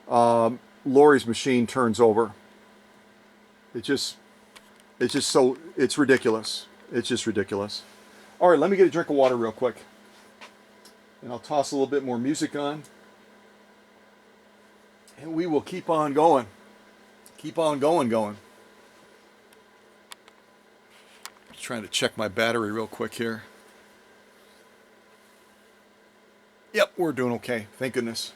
Laurie's machine turns over. It's just so, it's ridiculous. It's just ridiculous. All right, let me get a drink of water real quick. And I'll toss a little bit more music on. And we will keep on going. Keep on going. Just trying to check my battery real quick here. Yep, we're doing okay. Thank goodness.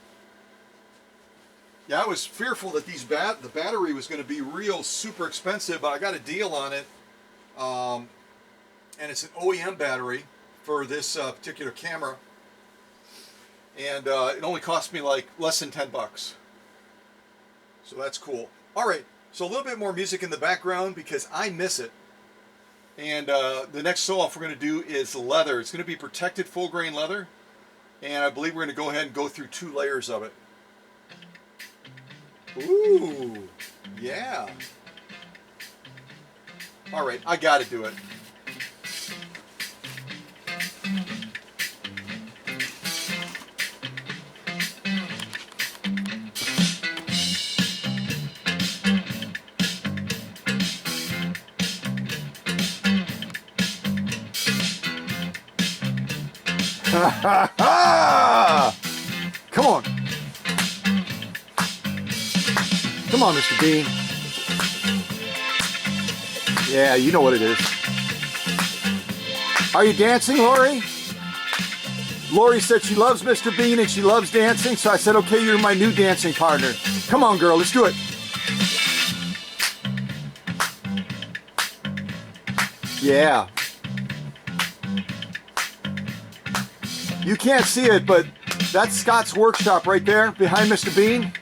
Yeah, I was fearful that the battery was going to be real super expensive, but I got a deal on it. And it's an OEM battery for this particular camera. And it only cost me like less than 10 bucks. So that's cool. All right, so a little bit more music in the background because I miss it. And the next sew-off we're going to do is leather. It's going to be protected full grain leather. And I believe we're going to go ahead and go through 2 layers of it. Ooh, yeah. All right, I got to do it. Come on. Come on, Mr. Bean. Yeah, you know what it is. Are you dancing, Laurie? Laurie said she loves Mr. Bean and she loves dancing, so I said, okay, you're my new dancing partner. Come on, girl, let's do it. Yeah. You can't see it, but that's Scott's workshop right there behind Mr. Bean.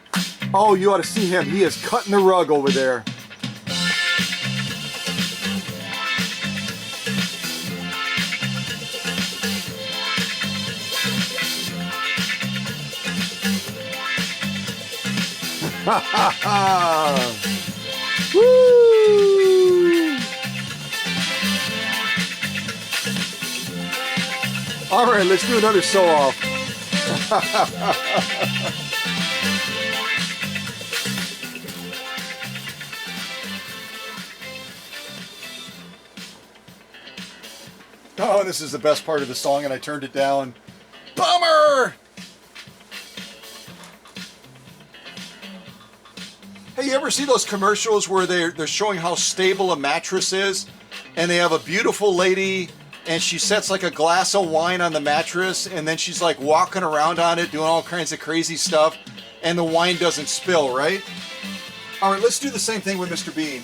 Oh, you ought to see him. He is cutting the rug over there. Ha ha ha! Woo! All right, let's do another sew-off. Oh, this is the best part of the song, and I turned it down. Bummer! Hey, you ever see those commercials where they're showing how stable a mattress is? And they have a beautiful lady, and she sets like a glass of wine on the mattress, and then she's like walking around on it, doing all kinds of crazy stuff, and the wine doesn't spill, right? All right, let's do the same thing with Mr. Bean.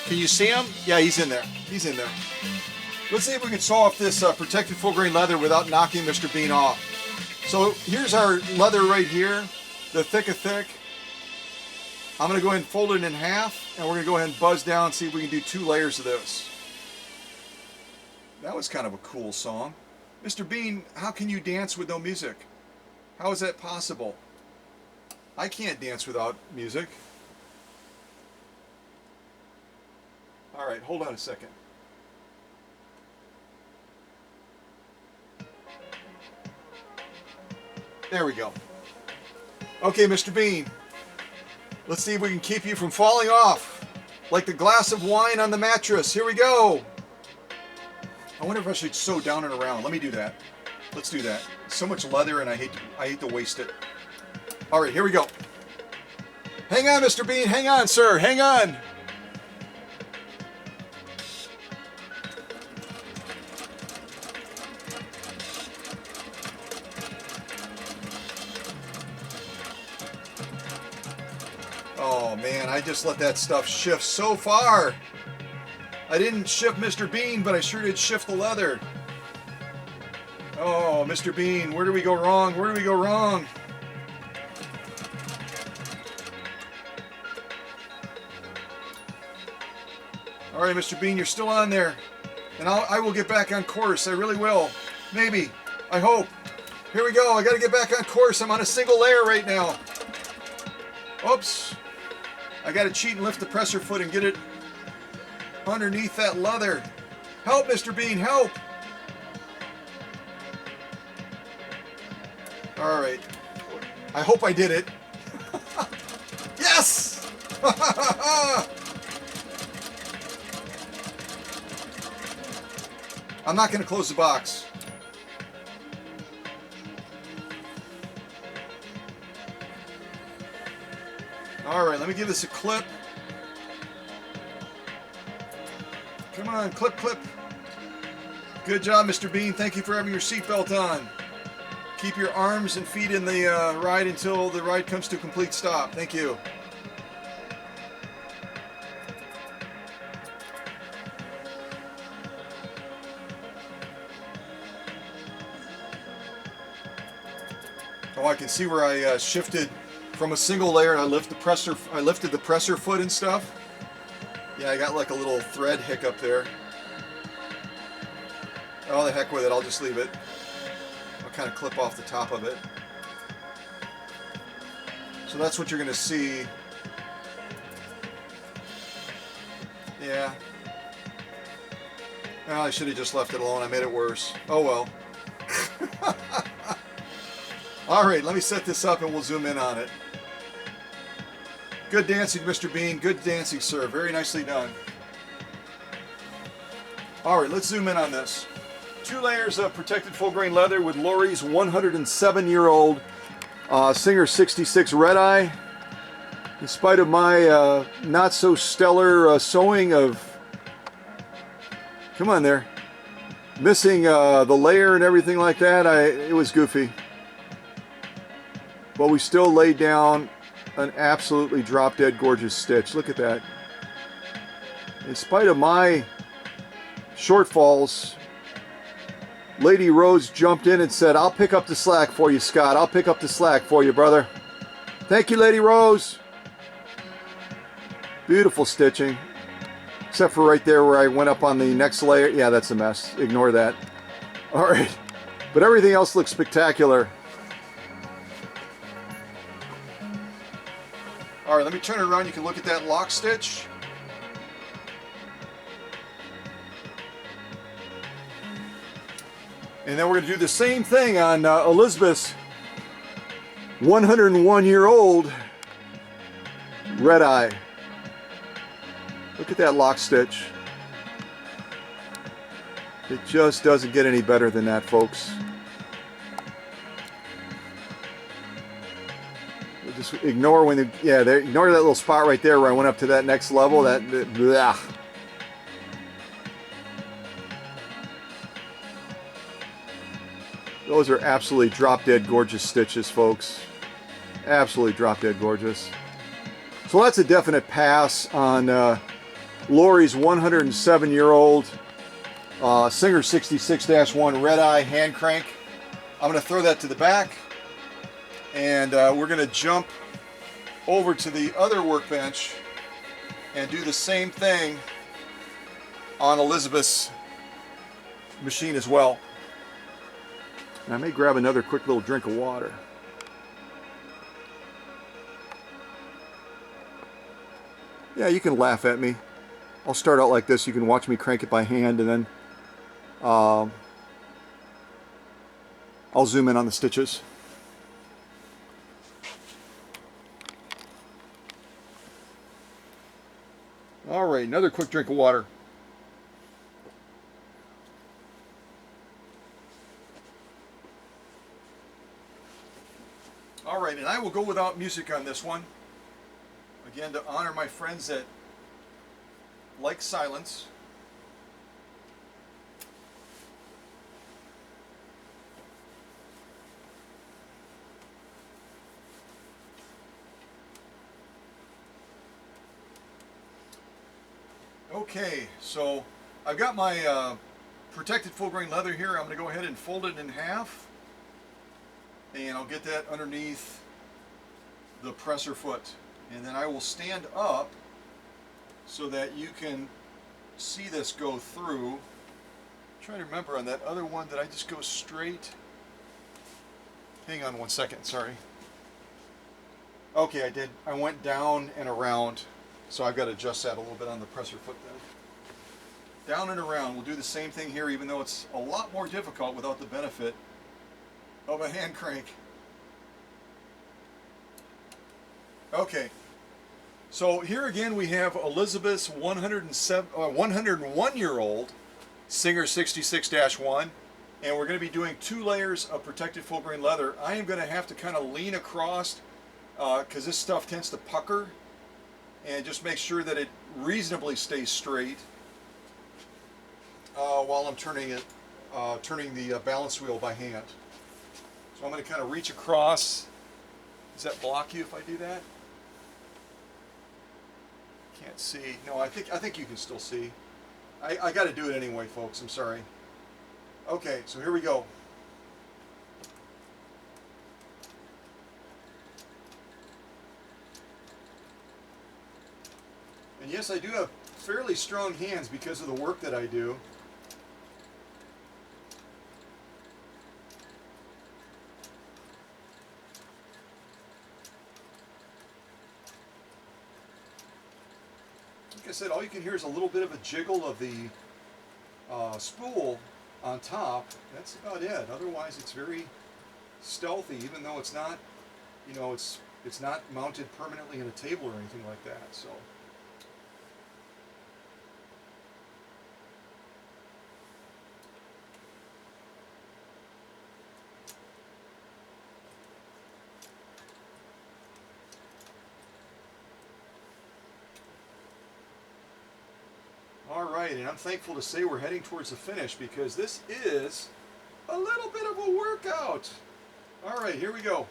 Can you see him? Yeah, he's in there. He's in there. Let's see if we can sew off this protected full grain leather without knocking Mr. Bean off. So here's our leather right here, the thick of thick. I'm going to go ahead and fold it in half, and we're going to go ahead and buzz down and see if we can do 2 layers of this. That was kind of a cool song. Mr. Bean, how can you dance with no music? How is that possible? I can't dance without music. All right, hold on a second. There we go. Okay, Mr. Bean. Let's see if we can keep you from falling off like the glass of wine on the mattress. Here we go. I wonder if I should sew down and around. Let me do that. Let's do that. So much leather, and I hate to waste it. All right, here we go. Hang on, Mr. Bean. Hang on, sir. Hang on. Oh man, I just let that stuff shift so far. I didn't shift Mr. Bean, but I sure did shift the leather. Oh, Mr. Bean, where do we go wrong? Where do we go wrong? All right, Mr. Bean, you're still on there. And I will get back on course. I really will. Maybe. I hope. Here we go. I got to get back on course. I'm on a single layer right now. Oops. I got to cheat and lift the presser foot and get it underneath that leather. Help, Mr. Bean, help. All right. I hope I did it. Yes! I'm not going to close the box. All right, let me give this a clip. Come on, clip, clip. Good job, Mr. Bean. Thank you for having your seatbelt on. Keep your arms and feet in the ride until the ride comes to a complete stop. Thank you. Oh, I can see where I shifted from a single layer. I lifted the presser foot and stuff. Yeah, I got like a little thread hiccup there. Oh, the heck with it. I'll just leave it. I'll kind of clip off the top of it. So that's what you're going to see. Yeah. Well, I should have just left it alone. I made it worse. Oh well. All right, let me set this up and we'll zoom in on it. Good dancing, Mr. Bean. Good dancing, sir. Very nicely done. All right, let's zoom in on this. 2 layers of protected full grain leather with Laurie's 107-year-old Singer 66 RedEye. In spite of my not so stellar sewing of, come on there, missing the layer and everything like that, it was goofy. But we still laid down an absolutely drop dead gorgeous stitch. Look at that. In spite of my shortfalls, Lady Rose jumped in and said, I'll pick up the slack for you, Scott. I'll pick up the slack for you, brother. Thank you, Lady Rose. Beautiful stitching. Except for right there where I went up on the next layer. Yeah, that's a mess. Ignore that. All right. But everything else looks spectacular. All right, let me turn it around. You can look at that lock stitch. And then we're going to do the same thing on Elizabeth's 101-year-old red-eye. Look at that lock stitch. It just doesn't get any better than that, folks. We'll just ignore when ignore that little spot right there where I went up to that next level. Blah. Those are absolutely drop-dead gorgeous stitches, folks. Absolutely drop-dead gorgeous. So that's a definite pass on Laurie's 107-year-old Singer 66-1 red-eye hand crank. I'm going to throw that to the back, and we're going to jump over to the other workbench and do the same thing on Elizabeth's machine as well. And I may grab another quick little drink of water. Yeah, you can laugh at me. I'll start out like this. You can watch me crank it by hand, and then I'll zoom in on the stitches. All right, another quick drink of water. All right, and I will go without music on this one. Again, to honor my friends that like silence. Okay, so I've got my protected full grain leather here. I'm going to go ahead and fold it in half, and I'll get that underneath the presser foot, and then I will stand up so that you can see this go through. I'm trying to remember on that other one, did I just go straight? Hang on one second, sorry. Okay, I did. I went down and around, so I've got to adjust that a little bit on the presser foot then. Down and around. We'll do the same thing here, even though it's a lot more difficult without the benefit of a hand crank. Okay, so here again we have Elizabeth's 101-year-old Singer 66-1, and we're going to be doing 2 layers of protected full grain leather. I am going to have to kind of lean across because this stuff tends to pucker, and just make sure that it reasonably stays straight while I'm turning the balance wheel by hand. So I'm going to kind of reach across. Does that block you if I do that? Can't see. No, I think you can still see. I got to do it anyway, folks. I'm sorry. Okay, so here we go. And yes, I do have fairly strong hands because of the work that I do. Like I said, all you can hear is a little bit of a jiggle of the spool on top. That's about it. Otherwise, it's very stealthy, even though it's not, you know, it's not mounted permanently in a table or anything like that. So. right, and I'm thankful to say we're heading towards the finish because this is a little bit of a workout. All right, here we go.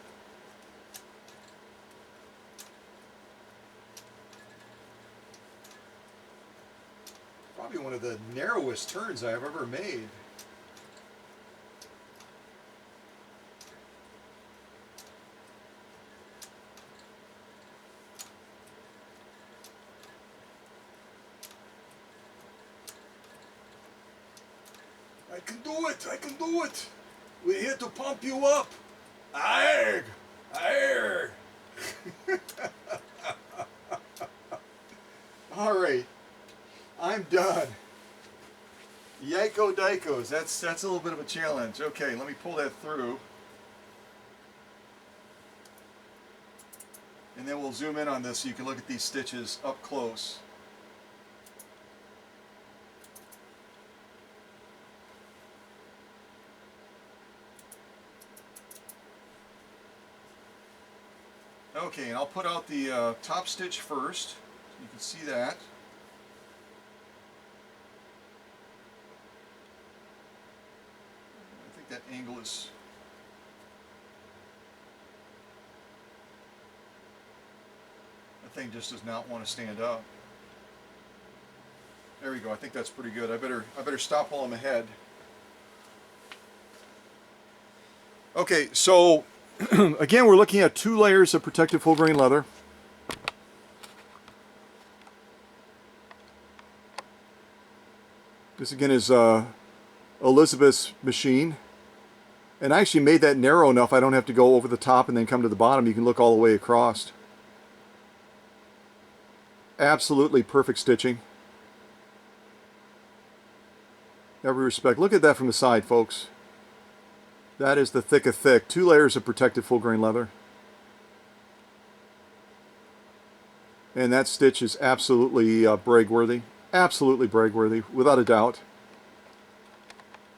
Probably one of the narrowest turns I've ever made. I can do it, I can do it. We're here to pump you up. Arg! Arg! All right, I'm done. Yiko Daikos, that's a little bit of a challenge. Okay, let me pull that through. And then we'll zoom in on this so you can look at these stitches up close. Okay, and I'll put out the top stitch first, so you can see that. I think that angle is... That thing just does not want to stand up. There we go, I think that's pretty good. I better stop while I'm ahead. Okay, so again, we're looking at 2 layers of protective full grain leather. This again is Elizabeth's machine. And I actually made that narrow enough I don't have to go over the top and then come to the bottom. You can look all the way across. Absolutely perfect stitching. Every respect. Look at that from the side, folks. That is the thick of thick. 2 layers of protective full grain leather. And that stitch is absolutely brag-worthy. Absolutely brag-worthy, without a doubt.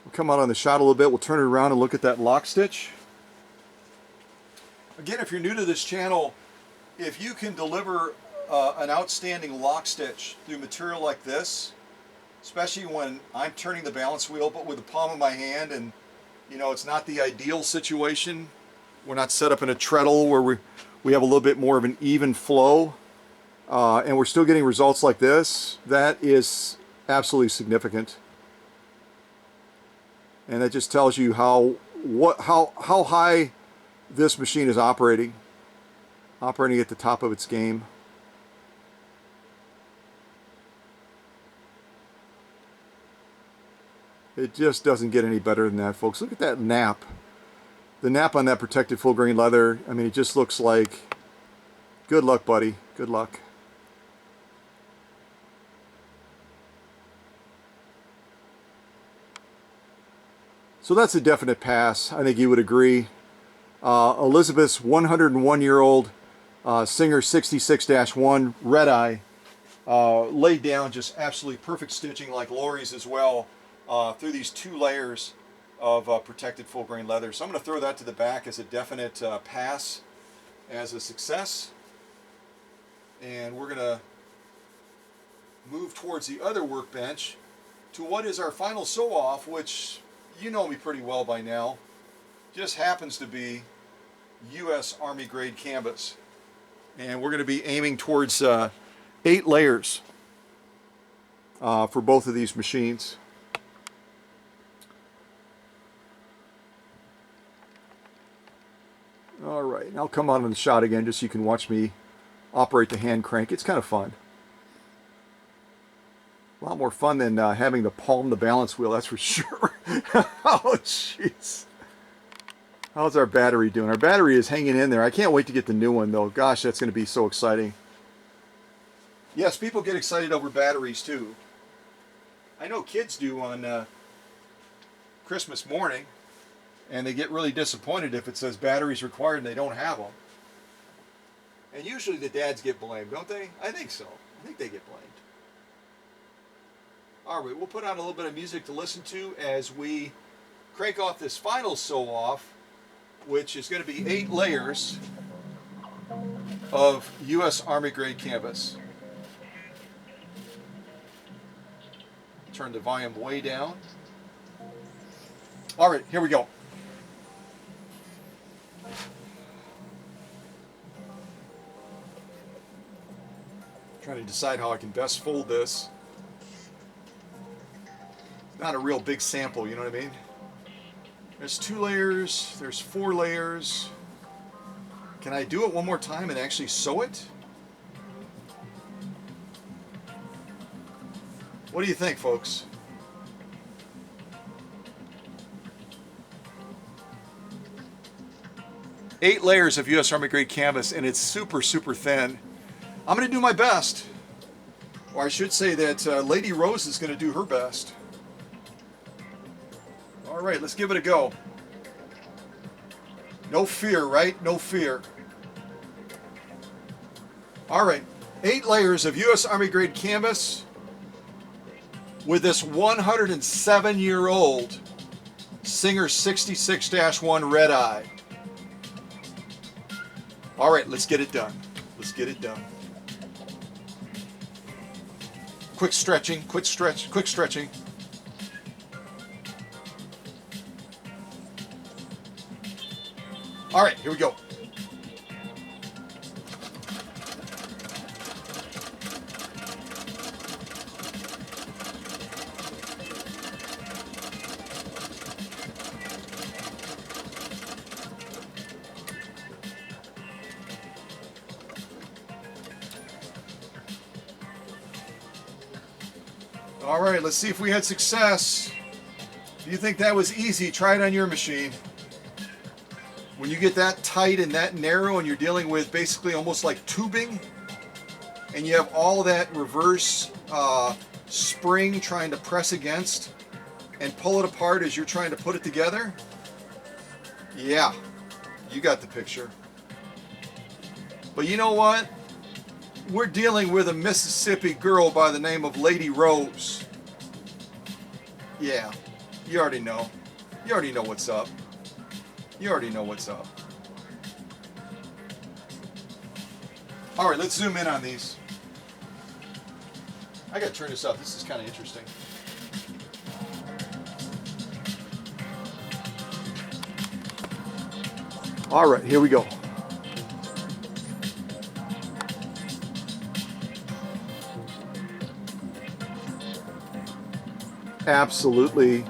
We'll come out on the shot a little bit. We'll turn it around and look at that lock stitch. Again, if you're new to this channel, if you can deliver an outstanding lock stitch through material like this, especially when I'm turning the balance wheel but with the palm of my hand, and you know, it's not the ideal situation. We're not set up in a treadle where we have a little bit more of an even flow, and we're still getting results like this. That is absolutely significant, and that just tells you how high this machine is operating at the top of its game. It just doesn't get any better than that, folks. Look at that nap. The nap on that protected full grain leather. I mean, it just looks like, good luck, buddy. Good luck. So that's a definite pass. I think you would agree. Elizabeth's 101-year-old Singer 66-1 RedEye laid down just absolutely perfect stitching, like Laurie's as well. Through these 2 layers of protected full grain leather. So I'm going to throw that to the back as a definite pass, as a success. And we're going to move towards the other workbench to what is our final sew-off, which you know me pretty well by now. Just happens to be U.S. Army grade canvas. And we're going to be aiming towards 8 layers for both of these machines. All right, and I'll come on the shot again just so you can watch me operate the hand crank. It's kind of fun. A lot more fun than having to palm the balance wheel, that's for sure. Oh, jeez. How's our battery doing? Our battery is hanging in there. I can't wait to get the new one, though. Gosh, that's going to be so exciting. Yes, people get excited over batteries, too. I know kids do on Christmas morning. And they get really disappointed if it says batteries required and they don't have them. And usually the dads get blamed, don't they? I think so. I think they get blamed. All right, we'll put on a little bit of music to listen to as we crank off this final sew-off, which is going to be 8 layers of U.S. Army grade canvas. Turn the volume way down. All right, here we go. Trying to decide how I can best fold this. Not a real big sample, you know what I mean? There's 2 layers, there's 4 layers. Can I do it one more time and actually sew it? What do you think, folks? Eight layers of U.S. Army grade canvas, and it's super, super thin. I'm going to do my best. Or I should say that Lady Rose is going to do her best. All right, let's give it a go. No fear, right? No fear. All right, 8 layers of U.S. Army grade canvas with this 107-year-old Singer 66-1 RedEye. All right, let's get it done. Let's get it done. Quick stretching, quick stretch, quick stretching. All right, here we go. All right, let's see if we had success. If you think that was easy, try it on your machine. When you get that tight and that narrow and you're dealing with basically almost like tubing, and you have all that reverse spring trying to press against and pull it apart as you're trying to put it together, yeah, you got the picture. But you know what? We're dealing with a Mississippi girl by the name of Lady Rose. Yeah, you already know. You already know what's up. You already know what's up. All right, let's zoom in on these. I gotta turn this up. This is kind of interesting. All right, here we go. Absolutely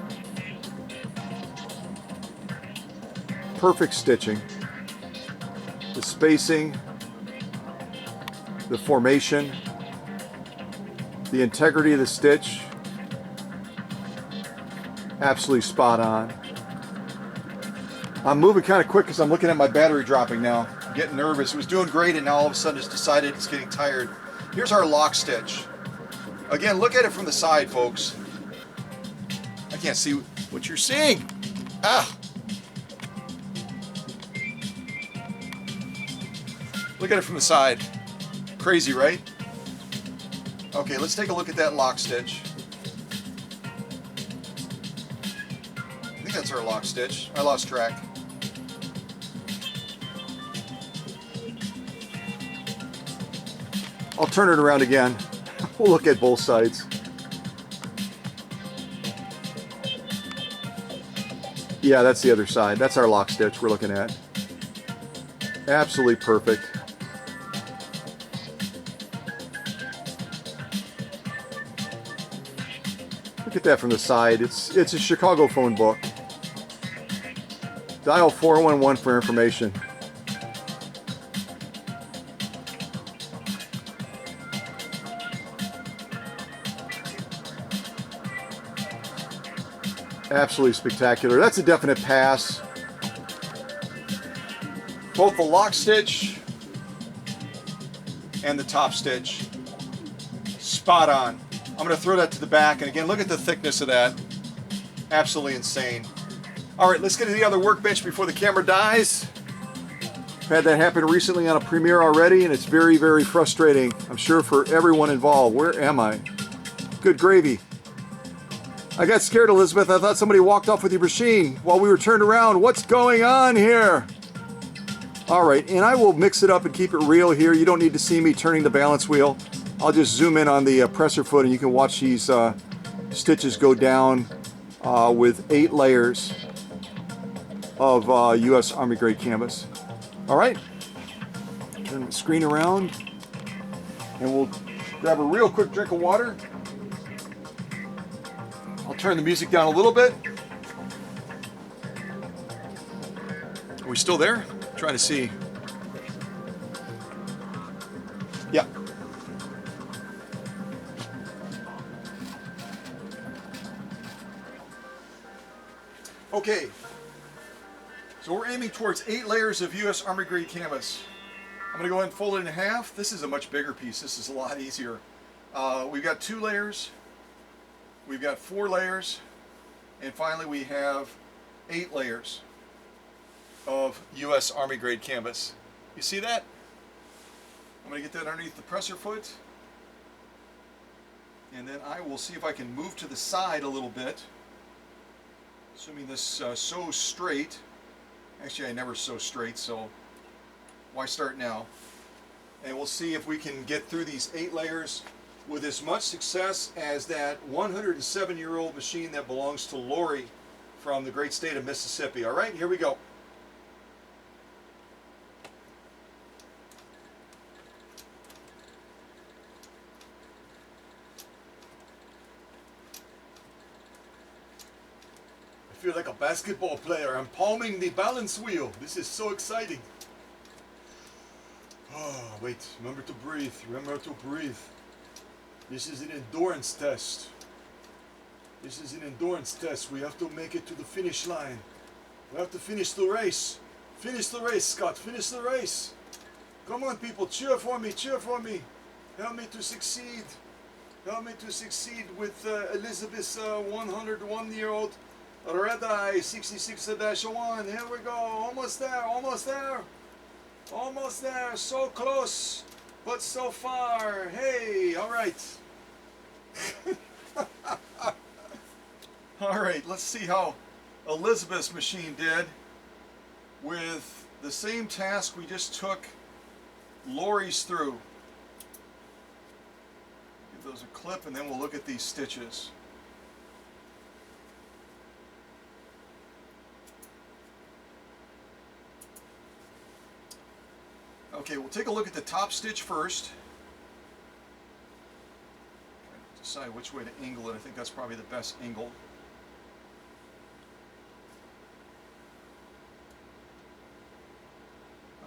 perfect stitching. The spacing, the formation, the integrity of the stitch, absolutely spot on. I'm moving kind of quick because I'm looking at my battery dropping now. I'm getting nervous. It was doing great and now all of a sudden it's decided it's getting tired. Here's our lock stitch. Again, look at it from the side, folks. I can't see what you're seeing. Ah! Look at it from the side. Crazy, right? Okay, let's take a look at that lock stitch. I think that's our lock stitch. I lost track. I'll turn it around again. We'll look at both sides. Yeah, that's the other side. That's our lock stitch we're looking at. Absolutely perfect. Look at that from the side. It's a Chicago phone book. Dial 411 for information. Absolutely spectacular. That's a definite pass. Both the lock stitch and the top stitch. Spot on. I'm going to throw that to the back, and again, look at the thickness of that. Absolutely insane. All right, let's get to the other workbench before the camera dies. I've had that happen recently on a premiere already, and it's very, very frustrating, I'm sure, for everyone involved. Where am I? Good gravy. I got scared, Elizabeth. I thought somebody walked off with your machine while we were turned around. What's going on here? All right, and I will mix it up and keep it real here. You don't need to see me turning the balance wheel. I'll just zoom in on the presser foot and you can watch these stitches go down with 8 layers of U.S. Army grade canvas. All right, turn the screen around and we'll grab a real quick drink of water. I'll turn the music down a little bit. Are we still there? I'm trying to see. Yeah. Okay. So we're aiming towards 8 layers of U.S. Army grade canvas. I'm going to go ahead and fold it in half. This is a much bigger piece. This is a lot easier. We've got 2 layers. We've got 4 layers. And finally we have 8 layers of U.S. Army grade canvas. You see that? I'm going to get that underneath the presser foot. And then I will see if I can move to the side a little bit. Assuming this sews straight. Actually, I never sew straight, so why start now? And we'll see if we can get through these 8 layers with as much success as that 107-year-old machine that belongs to Laurie from the great state of Mississippi. All right, here we go. I feel like a basketball player. I'm palming the balance wheel. This is so exciting. Oh, wait, remember to breathe. Remember to breathe. This is an endurance test. This is an endurance test. We have to make it to the finish line. We have to finish the race. Finish the race, Scott. Finish the race. Come on, people. Cheer for me. Cheer for me. Help me to succeed. Help me to succeed with Elizabeth's 101-year-old RedEyes 66-1. Here we go. Almost there. Almost there. Almost there. So close, but so far. Hey, all right. All right, let's see how Elizabeth's machine did with the same task we just took Laurie's through. Give those a clip and then we'll look at these stitches. Okay, we'll take a look at the top stitch first. Decide which way to angle it. I think that's probably the best angle.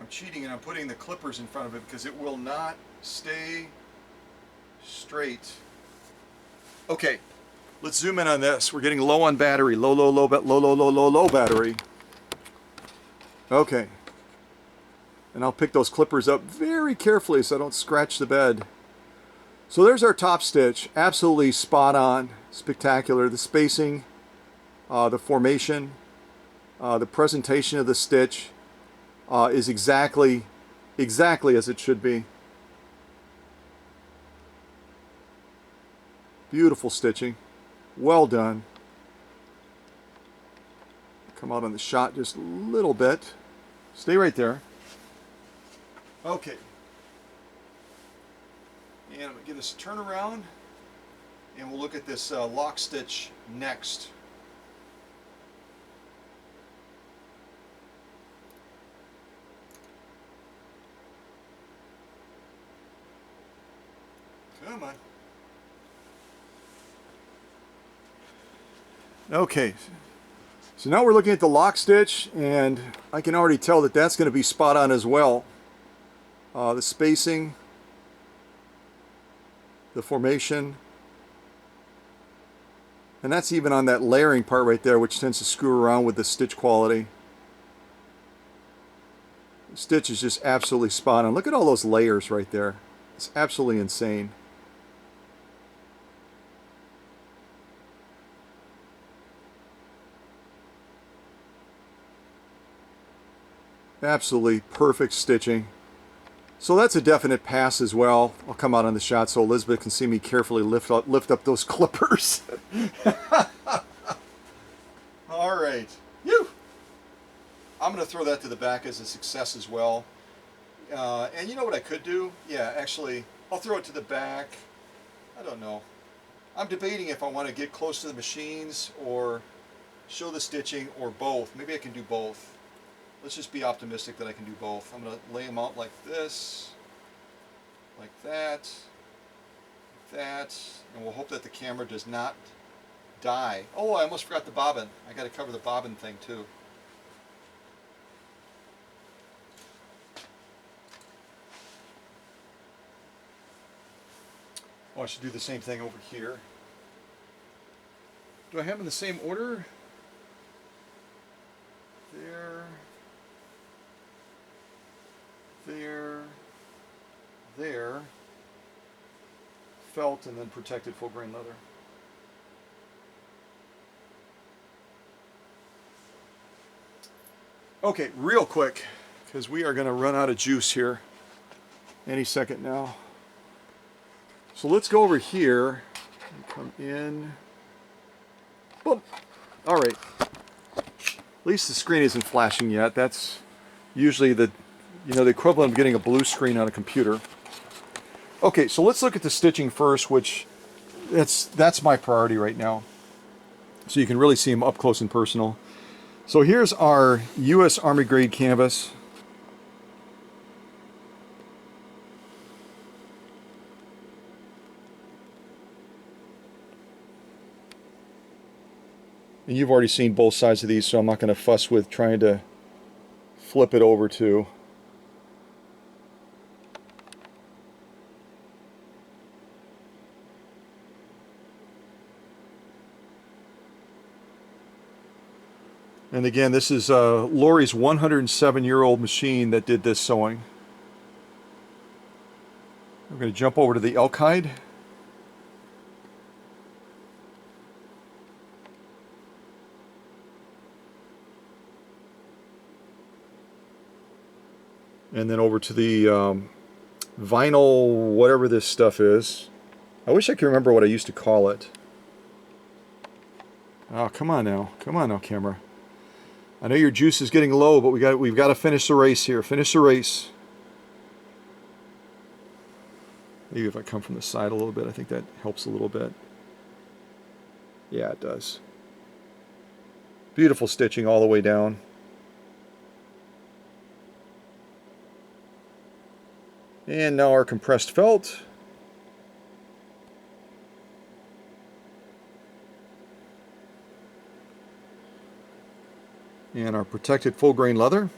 I'm cheating and I'm putting the clippers in front of it because it will not stay straight. Okay, let's zoom in on this. We're getting low on battery. Low battery. Okay. And I'll pick those clippers up very carefully so I don't scratch the bed. So there's our top stitch. Absolutely spot on. Spectacular. The spacing, the formation, the presentation of the stitch is exactly as it should be. Beautiful stitching. Well done. Come out on the shot just a little bit. Stay right there. Okay. And I'm going to give this a turn around and we'll look at this lock stitch next. Come on. Okay. So now we're looking at the lock stitch and I can already tell that that's going to be spot on as well. The spacing, the formation, and that's even on that layering part right there, which tends to screw around with the stitch quality. The stitch is just absolutely spot on. Look at all those layers right there. It's absolutely insane. Absolutely perfect stitching. So that's a definite pass as well. I'll come out on the shot so Elizabeth can see me carefully lift up those clippers. All right. Phew. I'm going to throw that to the back as a success as well. And you know what I could do? Yeah, actually, I'll throw it to the back. I don't know. I'm debating if I want to get close to the machines or show the stitching or both. Maybe I can do both. Let's just be optimistic that I can do both. I'm going to lay them out like this, like that, and we'll hope that the camera does not die. Oh, I almost forgot the bobbin. I got to cover the bobbin thing too. Oh, I should do the same thing over here. Do I have them in the same order? There, there, there. Felt and then protected full grain leather. Okay, real quick, because we are going to run out of juice here any second now. So let's go over here and come in. Boom. All right. At least the screen isn't flashing yet. That's usually the equivalent of getting a blue screen on a computer. Okay, so let's look at the stitching first, which that's my priority right now. So you can really see them up close and personal. So here's our U.S. Army grade canvas. And you've already seen both sides of these, so I'm not going to fuss with trying to flip it over to. And again, this is Laurie's 107-year-old machine that did this sewing. We're going to jump over to the elk hide. And then over to the vinyl, whatever this stuff is. I wish I could remember what I used to call it. Oh, come on now, camera. I know your juice is getting low, but we've got to finish the race here. Finish the race. Maybe if I come from the side a little bit, I think that helps a little bit. Yeah, it does. Beautiful stitching all the way down. And now our compressed felt. And our protected full grain leather.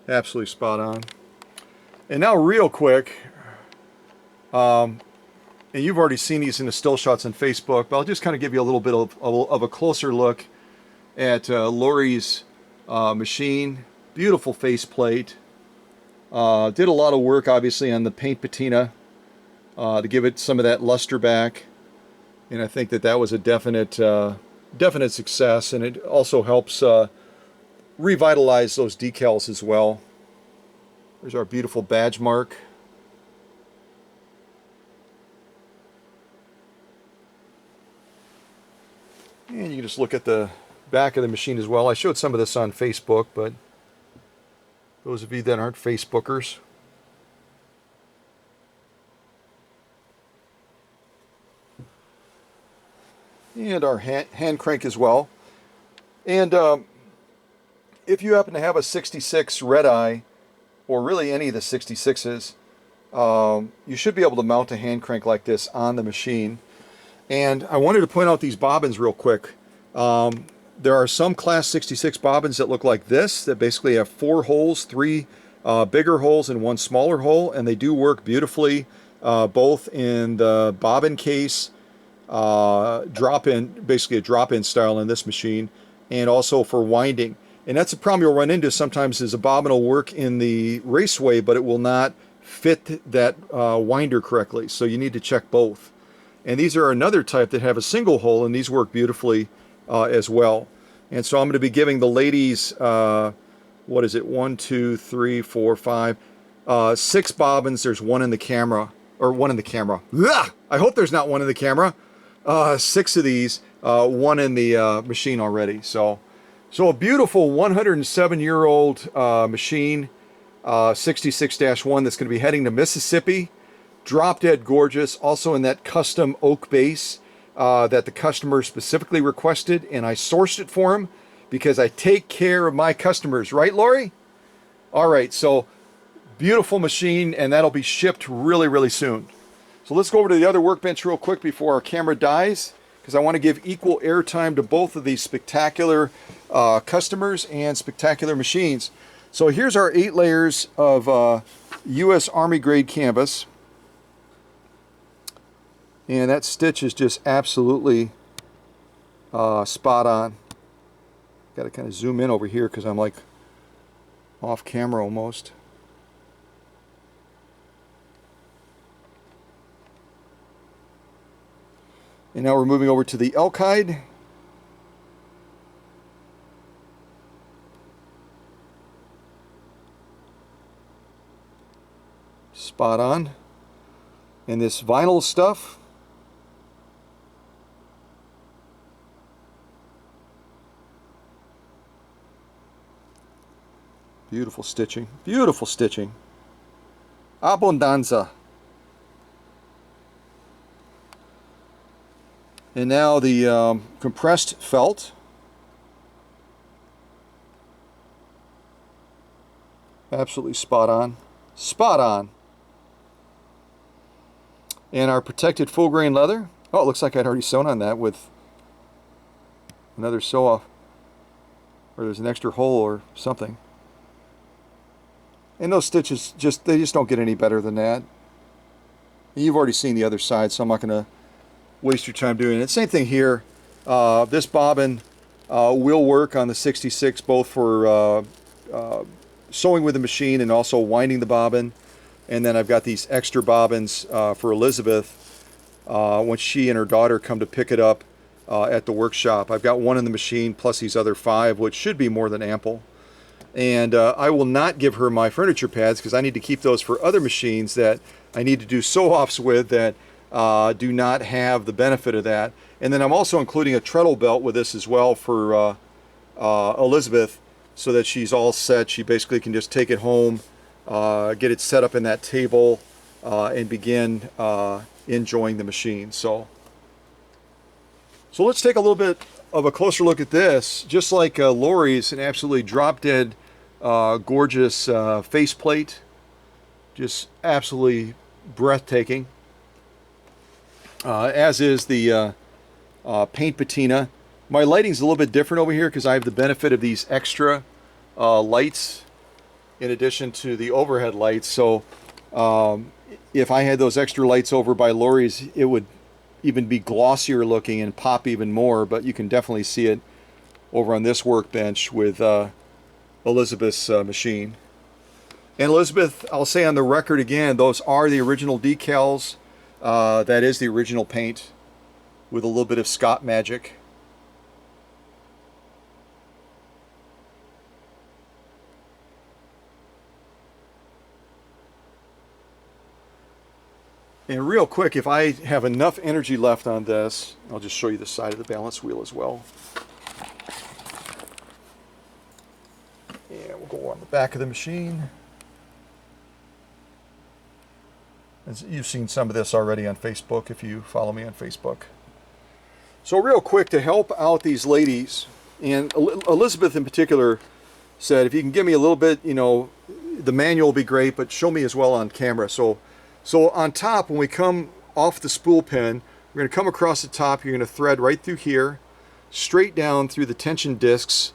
Absolutely spot on. And now real quick, and you've already seen these in the still shots on Facebook, but I'll just kind of give you a little bit of a closer look at Laurie's machine. Beautiful faceplate. Did a lot of work, obviously, on the paint patina to give it some of that luster back, and I think that was a definite success, and it also helps revitalize those decals as well. There's our beautiful badge mark. And you can just look at the back of the machine as well. I showed some of this on Facebook, but those of you that aren't Facebookers. And our hand crank as well. And if you happen to have a 66 RedEye, or really any of the 66s, you should be able to mount a hand crank like this on the machine. And I wanted to point out these bobbins real quick. There are some class 66 bobbins that look like this, that basically have 4 holes, 3 bigger holes and 1 smaller hole, and they do work beautifully, both in the bobbin case, drop-in, basically a drop-in style in this machine, and also for winding. And that's a problem you'll run into sometimes, is a bobbin will work in the raceway, but it will not fit that winder correctly, so you need to check both. And these are another type that have a single hole, and these work beautifully as well. And so I'm going to be giving the ladies, what is it, 1, 2, 3, 4, 5, 6 bobbins. There's 1 in the camera, or 1 in the camera. Ugh! I hope there's not 1 in the camera. 6 of these, 1 in the machine already. So So a beautiful 107-year-old machine, 66-1 that's going to be heading to Mississippi. Drop dead gorgeous. Also in that custom oak base that the customer specifically requested, and I sourced it for him because I take care of my customers. Right, Laurie? All right, so beautiful machine, and that'll be shipped really, really soon. So let's go over to the other workbench real quick before our camera dies, because I want to give equal airtime to both of these spectacular customers and spectacular machines. So here's our 8 layers of U.S. Army grade canvas. And that stitch is just absolutely spot on. Got to kind of zoom in over here because I'm like off camera almost. And now we're moving over to the elk hide. Spot on. And this vinyl stuff. Beautiful stitching. Beautiful stitching. Abundanza. And now the compressed felt. Absolutely spot on. Spot on. And our protected full grain leather. Oh, it looks like I'd already sewn on that with another sew off. Or there's an extra hole or something. And those stitches, they just don't get any better than that. You've already seen the other side, so I'm not going to waste your time doing it. Same thing here. This bobbin will work on the 66, both for sewing with the machine and also winding the bobbin. And then I've got these extra bobbins for Elizabeth when she and her daughter come to pick it up at the workshop. I've got one in the machine plus these other 5, which should be more than ample. And I will not give her my furniture pads because I need to keep those for other machines that I need to do sew-offs with that do not have the benefit of that. And then I'm also including a treadle belt with this as well for Elizabeth, so that she's all set. She basically can just take it home, get it set up in that table, and begin enjoying the machine. So let's take a little bit of a closer look at this. Just like Laurie's, an absolutely drop-dead gorgeous faceplate, just absolutely breathtaking. As is the paint patina. My lighting's a little bit different over here because I have the benefit of these extra lights in addition to the overhead lights. So if I had those extra lights over by Laurie's, it would even be glossier looking and pop even more, but you can definitely see it over on this workbench with Elizabeth's machine. And Elizabeth, I'll say on the record again, those are the original decals. That is the original paint with a little bit of Scott magic. And real quick, if I have enough energy left on this, I'll just show you the side of the balance wheel as well. And we'll go on the back of the machine. And you've seen some of this already on Facebook if you follow me on Facebook. So real quick, to help out these ladies, and Elizabeth in particular said, if you can give me a little bit, you know, the manual will be great, but show me as well on camera. So on top, when we come off the spool pin, we're going to come across the top. You're going to thread right through here, straight down through the tension discs,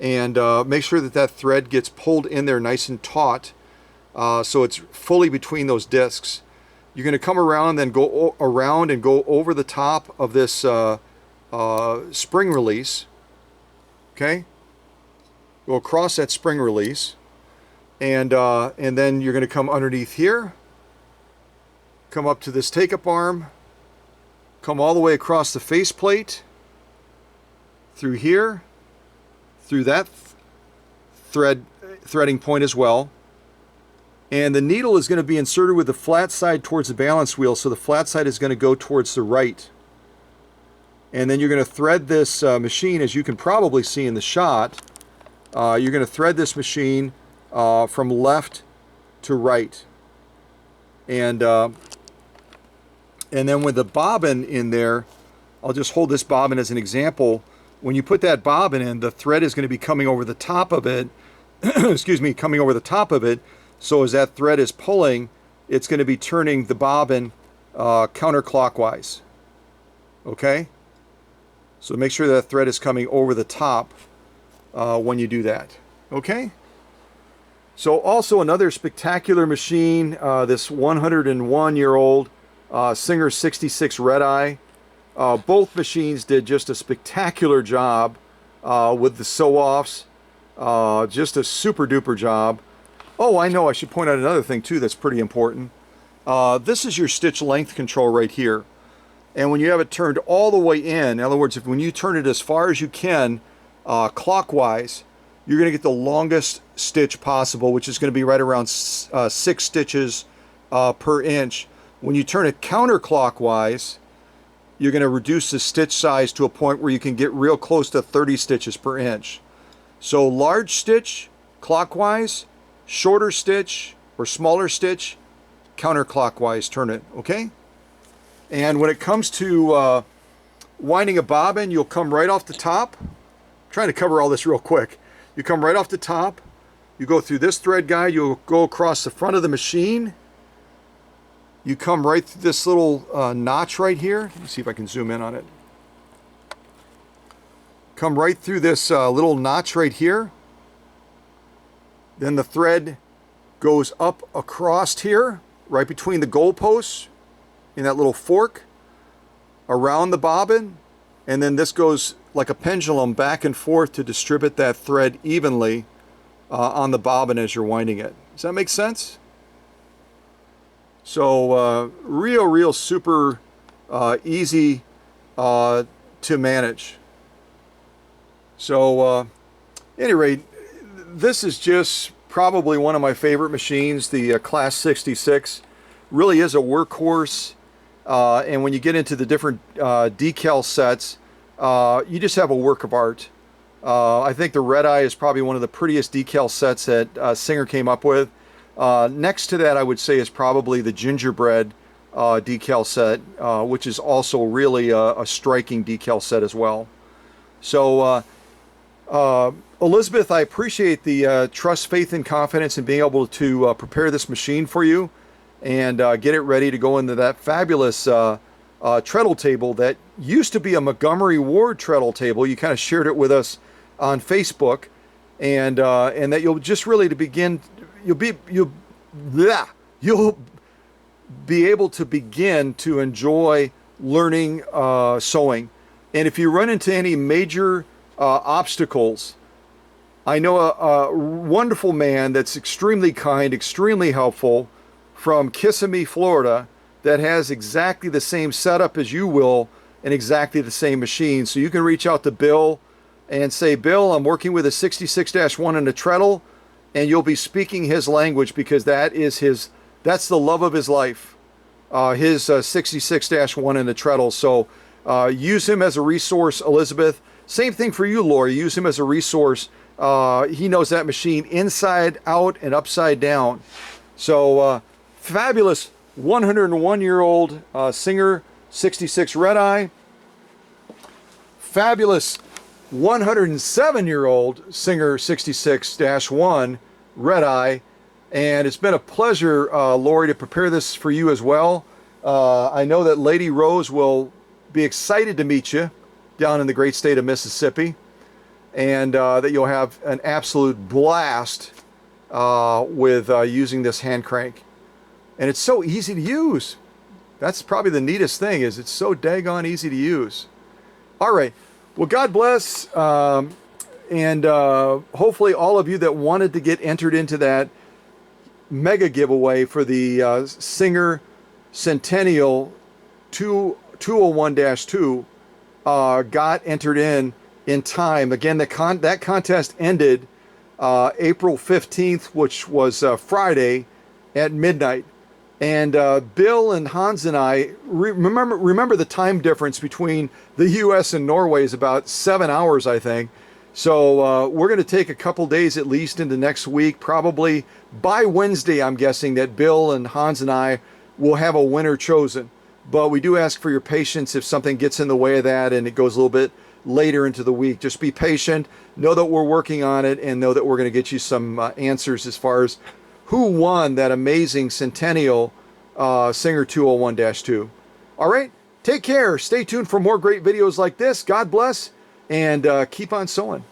and make sure that that thread gets pulled in there nice and taut, so it's fully between those discs. You're going to come around, then go around and go over the top of this spring release. Okay, go across that spring release, and then you're going to come underneath here. Come up to this take-up arm, come all the way across the faceplate, through here, through that threading point as well. And the needle is going to be inserted with the flat side towards the balance wheel, so the flat side is going to go towards the right. And then you're going to thread this machine, as you can probably see in the shot. You're going to thread this machine from left to right. And then with the bobbin in there, I'll just hold this bobbin as an example. When you put that bobbin in, the thread is going to be coming over the top of it. Excuse me, coming over the top of it. So as that thread is pulling, it's going to be turning the bobbin counterclockwise. Okay? So make sure that thread is coming over the top when you do that. Okay? So also another spectacular machine, this 101-year-old Singer 66 RedEye. Both machines did just a spectacular job with the sew-offs. Just a super duper job. Oh, I know, I should point out another thing too that's pretty important. This is your stitch length control right here. And when you have it turned all the way in other words, when you turn it as far as you can clockwise, you're going to get the longest stitch possible, which is going to be right around 6 stitches per inch. When you turn it counterclockwise, you're going to reduce the stitch size to a point where you can get real close to 30 stitches per inch. So large stitch clockwise, shorter stitch or smaller stitch counterclockwise, turn it, okay? And when it comes to winding a bobbin, you'll come right off the top. I'm trying to cover all this real quick. You come right off the top, you go through this thread guide, you'll go across the front of the machine, you come right through this little notch right here. Let me see if I can zoom in on it. Come right through this little notch right here. Then the thread goes up across here, right between the goalposts, in that little fork, around the bobbin, and then this goes like a pendulum back and forth to distribute that thread evenly on the bobbin as you're winding it. Does that make sense? So real super easy to manage. So at any rate, this is just probably one of my favorite machines. The Class 66 really is a workhorse. And when you get into the different decal sets, you just have a work of art. I think the RedEye is probably one of the prettiest decal sets that Singer came up with. Next to that, I would say, is probably the gingerbread decal set, which is also really a striking decal set as well. So Elizabeth, I appreciate the trust, faith, and confidence in being able to prepare this machine for you and get it ready to go into that fabulous treadle table that used to be a Montgomery Ward treadle table. You kind of shared it with us on Facebook, and that you'll just really you'll be able to begin to enjoy learning sewing. And if you run into any major obstacles, I know a wonderful man that's extremely kind, extremely helpful, from Kissimmee, Florida, that has exactly the same setup as you will and exactly the same machine. So you can reach out to Bill and say, Bill, I'm working with a 66-1 and a treadle, and you'll be speaking his language, because that's the love of his life, his 66-1 and a treadle. So use him as a resource, Elizabeth. Same thing for you, Laurie. Use him as a resource. He knows that machine inside out and upside down. So fabulous 101-year-old Singer 66 RedEye. Fabulous 107-year-old Singer 66-1 RedEye. And it's been a pleasure, Laurie, to prepare this for you as well. I know that Lady Rose will be excited to meet you down in the great state of Mississippi, and that you'll have an absolute blast with using this hand crank. And it's so easy to use. That's probably the neatest thing, is it's so daggone easy to use. All right. Well, God bless. And hopefully all of you that wanted to get entered into that mega giveaway for the Singer Centennial 201-2 got entered in time. Again, that contest ended April 15th, which was Friday at midnight. And Bill and Hans and I remember the time difference between the U.S. and Norway is about 7 hours, I think. So we're going to take a couple days at least into next week. Probably by Wednesday, I'm guessing that Bill and Hans and I will have a winner chosen. But we do ask for your patience if something gets in the way of that and it goes a little bit later into the week. Just be patient. Know that we're working on it and know that we're going to get you some answers as far as who won that amazing Centennial Singer 201-2. All right, take care. Stay tuned for more great videos like this. God bless, and keep on sewing.